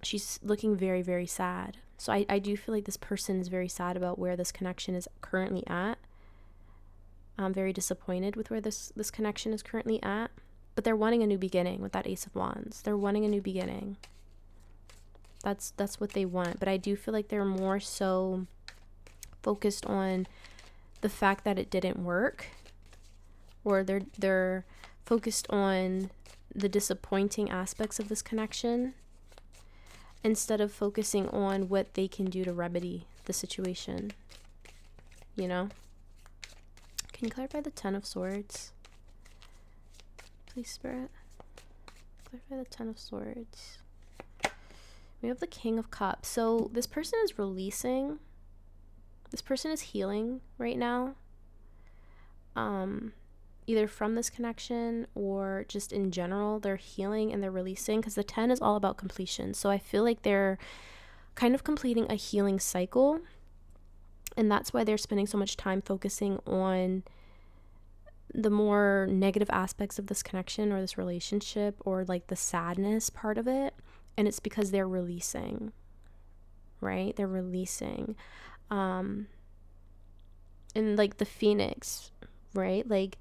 [SPEAKER 1] she's looking very, very sad. So I do feel like this person is very sad about where this connection is currently at. I'm very disappointed with where this connection is currently at. But they're wanting a new beginning with that Ace of Wands. They're wanting a new beginning. That's what they want. But I do feel like they're more so focused on the fact that it didn't work, or they're focused on the disappointing aspects of this connection instead of focusing on what they can do to remedy the situation. You know? Can you clarify the 10 of Swords? Please, Spirit. Clarify the 10 of Swords. We have the King of Cups. So this person is releasing. This person is healing right now. Either from this connection or just in general, they're healing and they're releasing, because the 10 is all about completion. So I feel like they're kind of completing a healing cycle, and that's why they're spending so much time focusing on the more negative aspects of this connection or this relationship, or like the sadness part of it. And it's because they're releasing, right? They're releasing. And like the Phoenix, right? Like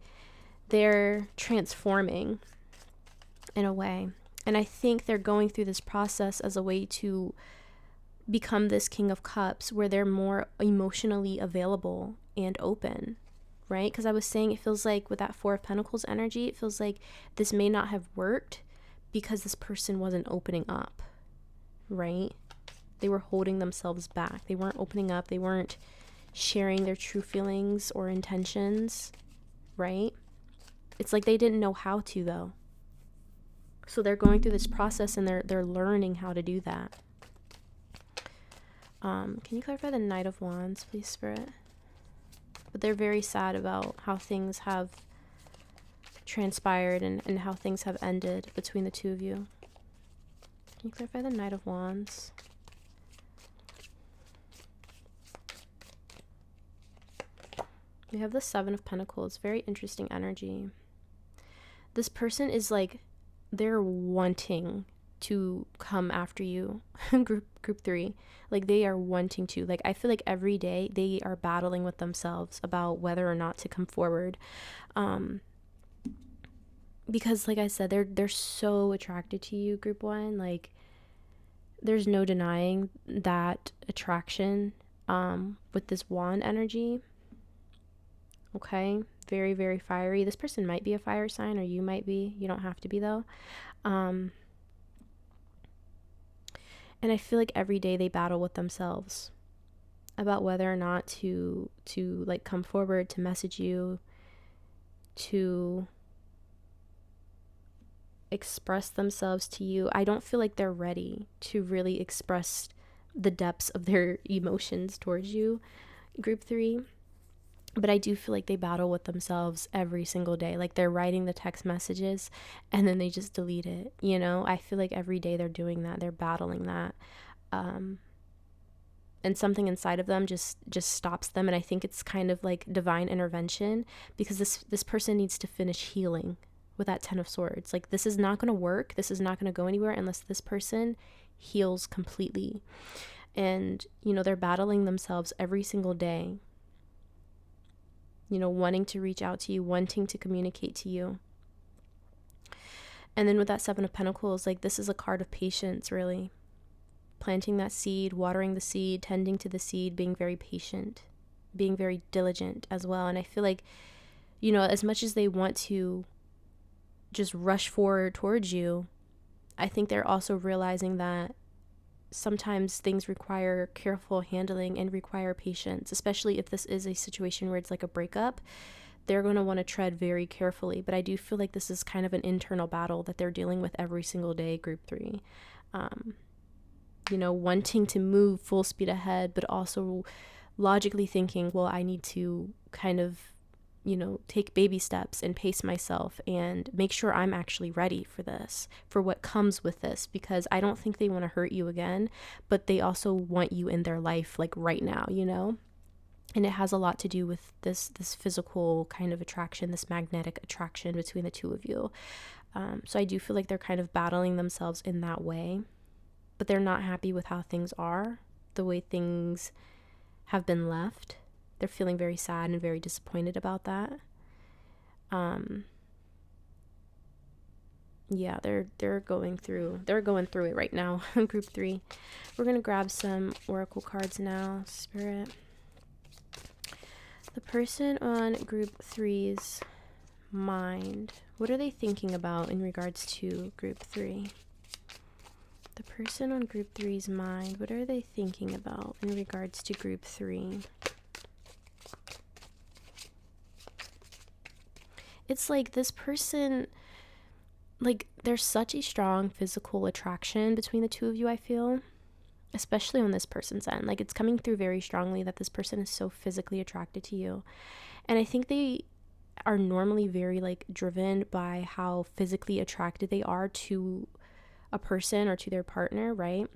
[SPEAKER 1] they're transforming in a way. And I think they're going through this process as a way to become this King of Cups, where they're more emotionally available and open, right? Because I was saying, it feels like with that 4 of Pentacles energy, it feels like this may not have worked because this person wasn't opening up, right? They were holding themselves back. They weren't opening up. They weren't sharing their true feelings or intentions, right? It's like they didn't know how to, though. So they're going through this process, and they're learning how to do that. Can you clarify the Knight of Wands, please, Spirit? But they're very sad about how things have transpired and how things have ended between the two of you. Can you clarify the Knight of Wands? We have the 7 of Pentacles. Very interesting energy. This person is like, they're wanting to come after you. group 3, like they are wanting to, like, I feel like every day they are battling with themselves about whether or not to come forward, because like I said, they're so attracted to you, group 1. Like there's no denying that attraction with this wand energy. Okay, very, very fiery. This person might be a fire sign, or you might be. You don't have to be, though. And I feel like every day they battle with themselves about whether or not to like come forward, to message you, to express themselves to you. I don't feel like they're ready to really express the depths of their emotions towards you, group 3. But I do feel like they battle with themselves every single day. Like they're writing the text messages and then they just delete it. You know, I feel like every day they're doing that. They're battling that. And something inside of them just stops them. And I think it's kind of like divine intervention, because this person needs to finish healing with that 10 of Swords. Like this is not going to work. This is not going to go anywhere unless this person heals completely. And, you know, they're battling themselves every single day. You know, wanting to reach out to you, wanting to communicate to you. And then with that 7 of Pentacles, like this is a card of patience, really. Planting that seed, watering the seed, tending to the seed, being very patient, being very diligent as well. And I feel like, you know, as much as they want to just rush forward towards you, I think they're also realizing that sometimes things require careful handling and require patience, especially if this is a situation where it's like a breakup. They're going to want to tread very carefully. But I do feel like this is kind of an internal battle that they're dealing with every single day, group 3. You know, wanting to move full speed ahead, but also logically thinking, well, I need to kind of, take baby steps and pace myself and make sure I'm actually ready for this, for what comes with this, because I don't think they want to hurt you again, but they also want you in their life like right now, And it has a lot to do with this physical kind of attraction, this magnetic attraction between the two of you. So I do feel like they're kind of battling themselves in that way, but they're not happy with how things are, the way things have been left. They're feeling very sad and very disappointed about that. Yeah, they're going through it right now. Group 3. We're going to grab some oracle cards now, Spirit. The person on group 3's mind, what are they thinking about in regards to group 3? The person on group 3's mind, what are they thinking about in regards to group 3? It's like this person, like there's such a strong physical attraction between the two of you, I feel, especially on this person's end. Like it's coming through very strongly that this person is so physically attracted to you. And I think they are normally very like driven by how physically attracted they are to a person or to their partner, right?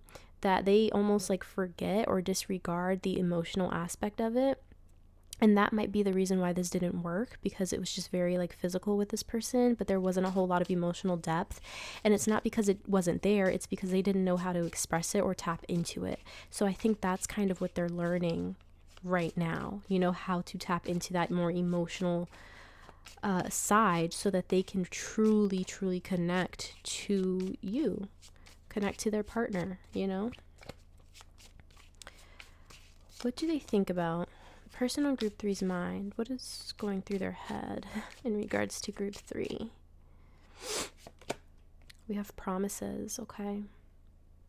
[SPEAKER 1] That they almost like forget or disregard the emotional aspect of it. And that might be the reason why this didn't work, because it was just very like physical with this person, but there wasn't a whole lot of emotional depth. And it's not because it wasn't there, it's because they didn't know how to express it or tap into it. So I think that's kind of what they're learning right now, how to tap into that more emotional side so that they can truly, truly connect to you, connect to their partner, What do they think about? Person on group 3's mind, what is going through their head in regards to group 3? We have promises, okay?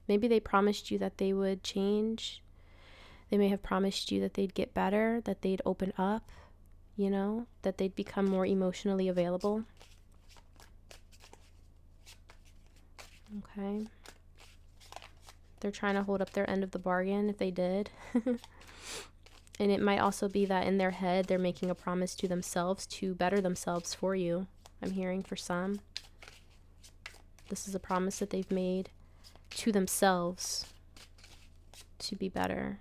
[SPEAKER 1] Maybe they promised you that they would change. They may have promised you that they'd get better, that they'd open up, that they'd become more emotionally available. Okay. They're trying to hold up their end of the bargain if they did. And it might also be that in their head, they're making a promise to themselves to better themselves for you. I'm hearing for some. This is a promise that they've made to themselves to be better.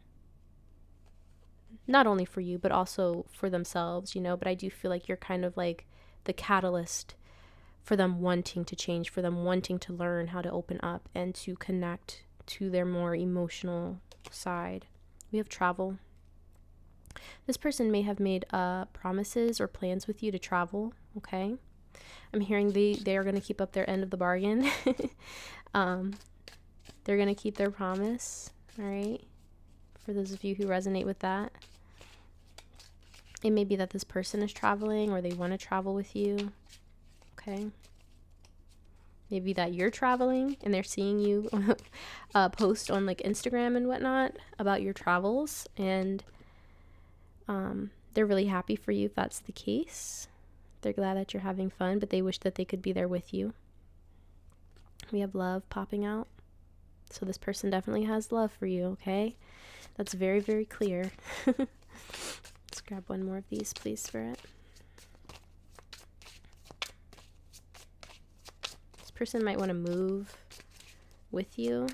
[SPEAKER 1] Not only for you, but also for themselves, But I do feel like you're kind of like the catalyst for them wanting to change, for them wanting to learn how to open up and to connect to their more emotional side. We have travel. This person may have made promises or plans with you to travel, okay? I'm hearing they are going to keep up their end of the bargain. They're going to keep their promise, all right? For those of you who resonate with that. It may be that this person is traveling or they want to travel with you, okay? Maybe that you're traveling and they're seeing you post on like Instagram and whatnot about your travels, and they're really happy for you if that's the case. They're glad that you're having fun, but they wish that they could be there with you. We have love popping out. So this person definitely has love for you, okay? That's very, very clear. Let's grab one more of these, please, Spirit. This person might want to move with you.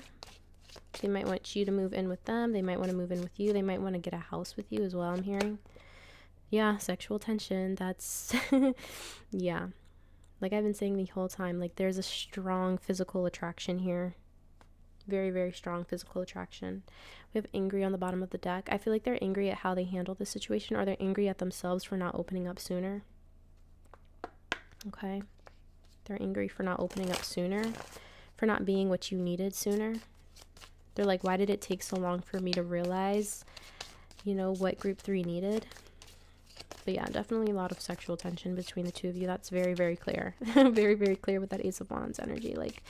[SPEAKER 1] They might want you to move in with them. They might want to move in with you. They might want to get a house with you as well, I'm hearing. Yeah, sexual tension. That's, yeah. Like I've been saying the whole time, like there's a strong physical attraction here. Very, very strong physical attraction. We have angry on the bottom of the deck. I feel like they're angry at how they handle the situation, or they're angry at themselves for not opening up sooner. Okay. They're angry for not opening up sooner, for not being what you needed sooner. They're like, why did it take so long for me to realize, what group 3 needed? But yeah, definitely a lot of sexual tension between the two of you. That's very, very clear. Very, very clear with that Ace of Wands energy. Like,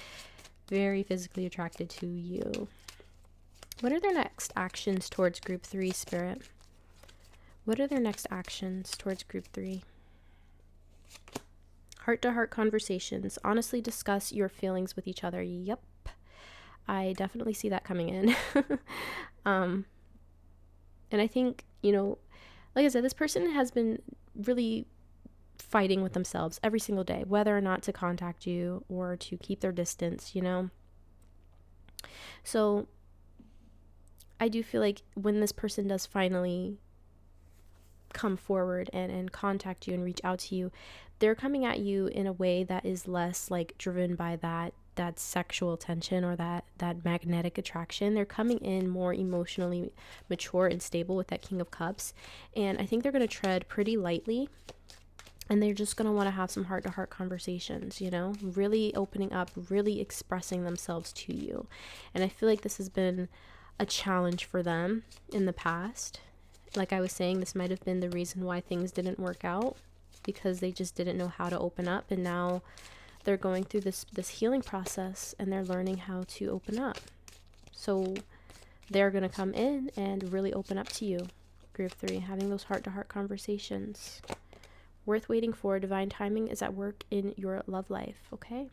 [SPEAKER 1] very physically attracted to you. What are their next actions towards group 3, Spirit? What are their next actions towards group 3? Heart-to-heart conversations. Honestly discuss your feelings with each other. Yep. I definitely see that coming in. And I think you know, like I said, this person has been really fighting with themselves every single day, whether or not to contact you or to keep their distance, you know? So I do feel like when this person does finally come forward and contact you and reach out to you, they're coming at you in a way that is less like driven by that sexual tension or that magnetic attraction. They're coming in more emotionally mature and stable with that King of Cups, and I think they're going to tread pretty lightly, and they're just going to want to have some heart-to-heart conversations, you know, really opening up, really expressing themselves to you. And I feel like this has been a challenge for them in the past. Like I was saying, this might have been the reason why things didn't work out, because they just didn't know how to open up, and now they're going through this healing process and they're learning how to open up. So they're going to come in and really open up to you. Group 3, having those heart-to-heart conversations. Worth waiting for. Divine timing is at work in your love life, okay?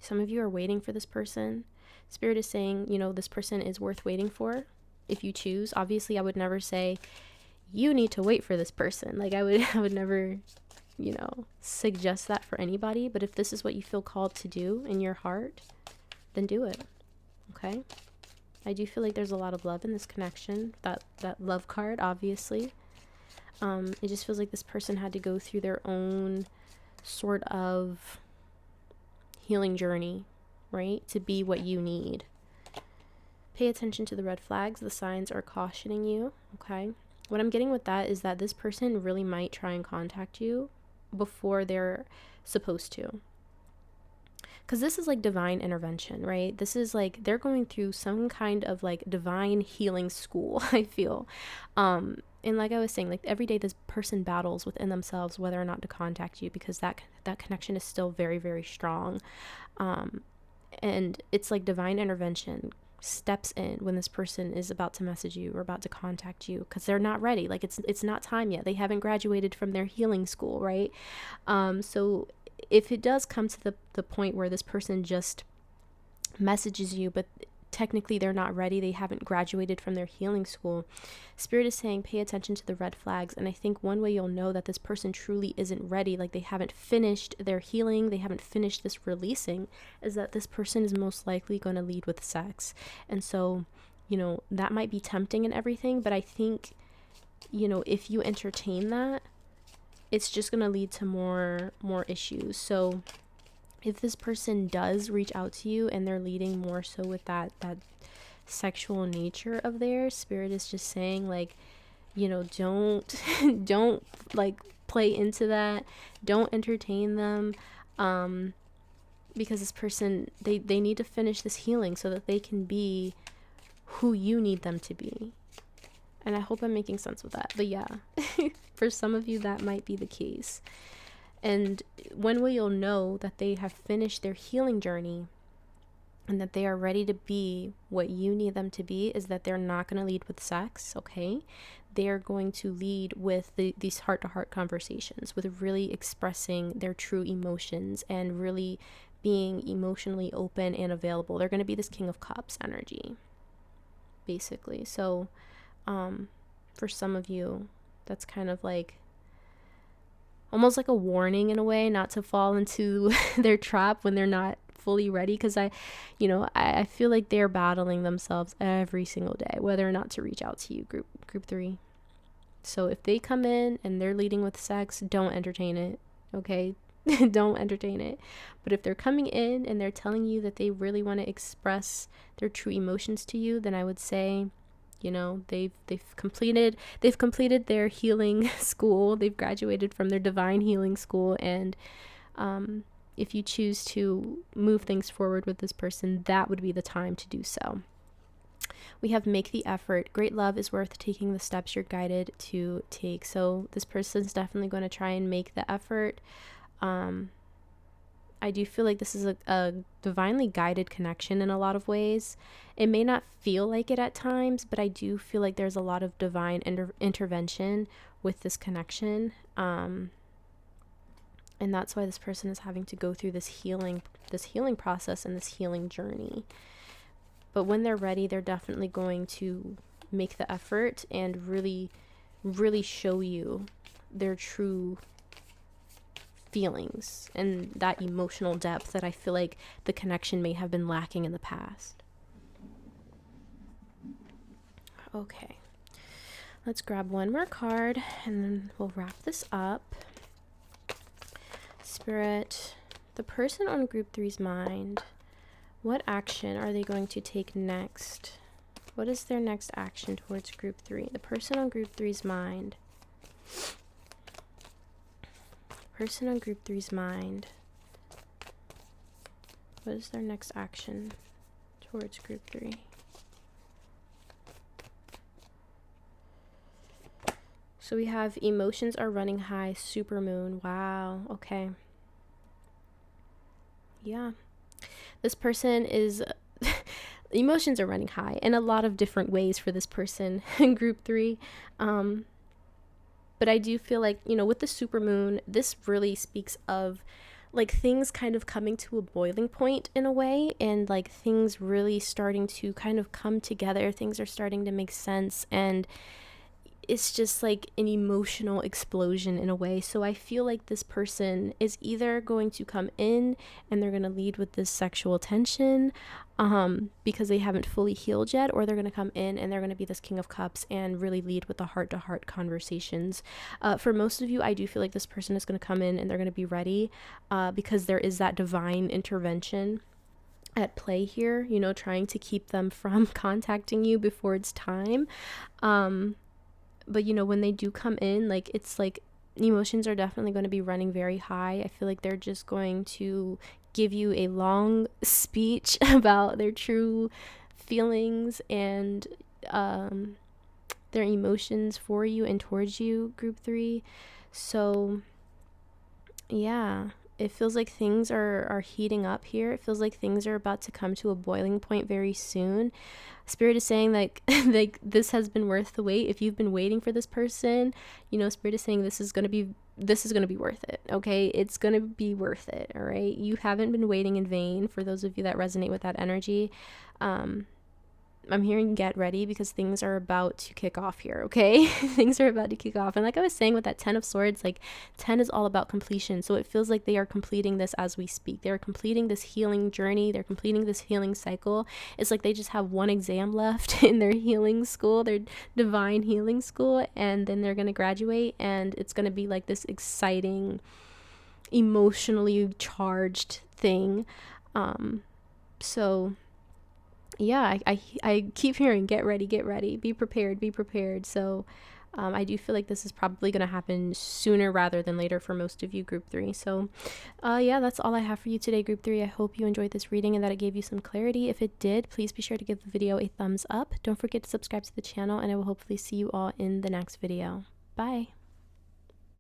[SPEAKER 1] Some of you are waiting for this person. Spirit is saying, you know, this person is worth waiting for if you choose. Obviously, I would never say you need to wait for this person. Like I would never, you know, suggest that for anybody. But if this is what you feel called to do in your heart, then do it, okay? I do feel like there's a lot of love in this connection. That love card, obviously. It just feels like this person had to go through their own sort of healing journey, right? To be what you need. Pay attention to the red flags. The signs are cautioning you, okay? What I'm getting with that is that this person really might try and contact you before they're supposed to. Because this is like divine intervention, right? This is like they're going through some kind of like divine healing school, I feel. And like I was saying, like every day this person battles within themselves whether or not to contact you, because that connection is still very, very strong. And it's like divine intervention steps in when this person is about to message you or about to contact you, because they're not ready. Like it's not time yet. They haven't graduated from their healing school, right? So if it does come to the point where this person just messages you, but technically they're not ready, they haven't graduated from their healing school, Spirit is saying pay attention to the red flags. And I think one way you'll know that this person truly isn't ready, like they haven't finished their healing, they haven't finished this releasing, is that this person is most likely going to lead with sex. And so, you know, that might be tempting and everything, but I think, you know, if you entertain that, it's just going to lead to more issues. So if this person does reach out to you and they're leading more so with that sexual nature of theirs, Spirit is just saying, like, you know, don't like play into that. Don't entertain them, because this person, they need to finish this healing so that they can be who you need them to be. And I hope I'm making sense with that. But yeah, for some of you, that might be the case. And when will you know that they have finished their healing journey and that they are ready to be what you need them to be is that they're not going to lead with sex, okay? They are going to lead with these heart-to-heart conversations, with really expressing their true emotions and really being emotionally open and available. They're going to be this King of Cups energy, basically. So for some of you, that's kind of like almost like a warning in a way, not to fall into their trap when they're not fully ready. Because I feel like they're battling themselves every single day, whether or not to reach out to you, group 3. So if they come in and they're leading with sex, don't entertain it, okay? Don't entertain it. But if they're coming in and they're telling you that they really want to express their true emotions to you, then I would say, you know, they've completed their healing school. They've graduated from their divine healing school. And if you choose to move things forward with this person, that would be the time to do so. We have make the effort. Great love is worth taking the steps you're guided to take. So this person's definitely going to try and make the effort. I do feel like this is a divinely guided connection in a lot of ways. It may not feel like it at times, but I do feel like there's a lot of divine intervention with this connection. And that's why this person is having to go through this healing process and this healing journey. But when they're ready, they're definitely going to make the effort and really, really show you their true feelings and that emotional depth that I feel like the connection may have been lacking in the past. Okay, let's grab one more card and then we'll wrap this up. Spirit, the person on group 3's mind, what action are they going to take next? What is their next action towards group 3? The person on group 3's mind. Person on group 3's mind. What is their next action towards group 3? So we have emotions are running high, supermoon. Wow, okay. Yeah. This person is emotions are running high in a lot of different ways for this person in group 3. But I do feel like, you know, with the supermoon, this really speaks of like things kind of coming to a boiling point in a way, and like things really starting to kind of come together. Things are starting to make sense, and it's just like an emotional explosion in a way. So I feel like this person is either going to come in and they're going to lead with this sexual tension because they haven't fully healed yet, or they're going to come in and they're going to be this King of Cups and really lead with the heart-to-heart conversations. For most of you, I do feel like this person is going to come in and they're going to be ready because there is that divine intervention at play here, you know, trying to keep them from contacting you before it's time. But, you know, when they do come in, like, it's like emotions are definitely going to be running very high. I feel like they're just going to give you a long speech about their true feelings and their emotions for you and towards you, group 3. So, yeah, it feels like things are heating up here. It feels like things are about to come to a boiling point very soon. Spirit is saying like this has been worth the wait. If you've been waiting for this person, you know, Spirit is saying this is going to be worth it. Okay, it's going to be worth it. All right, you haven't been waiting in vain. For those of you that resonate with that energy, I'm hearing get ready because things are about to kick off here, okay? Things are about to kick off. And like I was saying with that 10 of Swords, like 10 is all about completion. So it feels like they are completing this as we speak. They're completing this healing journey. They're completing this healing cycle. It's like they just have one exam left in their healing school, their divine healing school, and then they're going to graduate, and it's going to be like this exciting, emotionally charged thing. So yeah, I keep hearing get ready, be prepared. So I do feel like this is probably going to happen sooner rather than later for most of you, group 3. So yeah, that's all I have for you today, group 3. I hope you enjoyed this reading and that it gave you some clarity. If it did, please be sure to give the video a thumbs up. Don't forget to subscribe to the channel, and I will hopefully see you all in the next video. Bye.